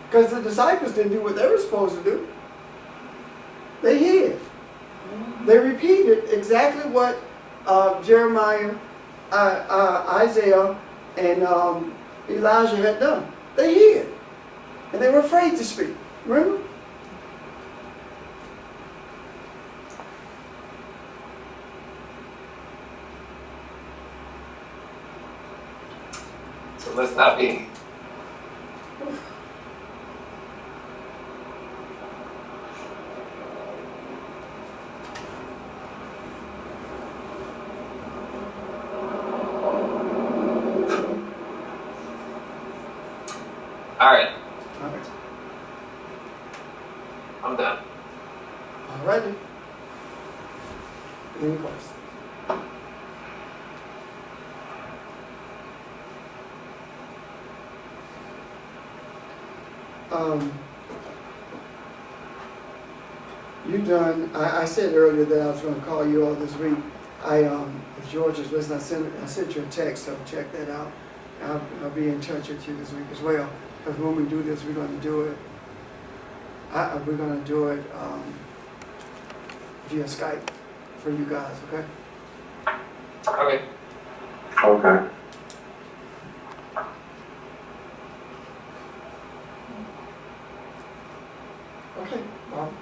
Because the disciples didn't do what they were supposed to do. They hid. They repeated exactly what Jeremiah, Isaiah, and Elijah had done. They hid. And they were afraid to speak. Remember? so let's not be. All right, All right. I'm done. All righty. Any questions? You done, I said earlier that I was going to call you all this week. If George is listening, I sent you a text, so check that out. I'll be in touch with you this week as well. Because when we do this, we're going to do it. We're going to do it via Skype for you guys. Okay. Okay. Okay. Okay. Well,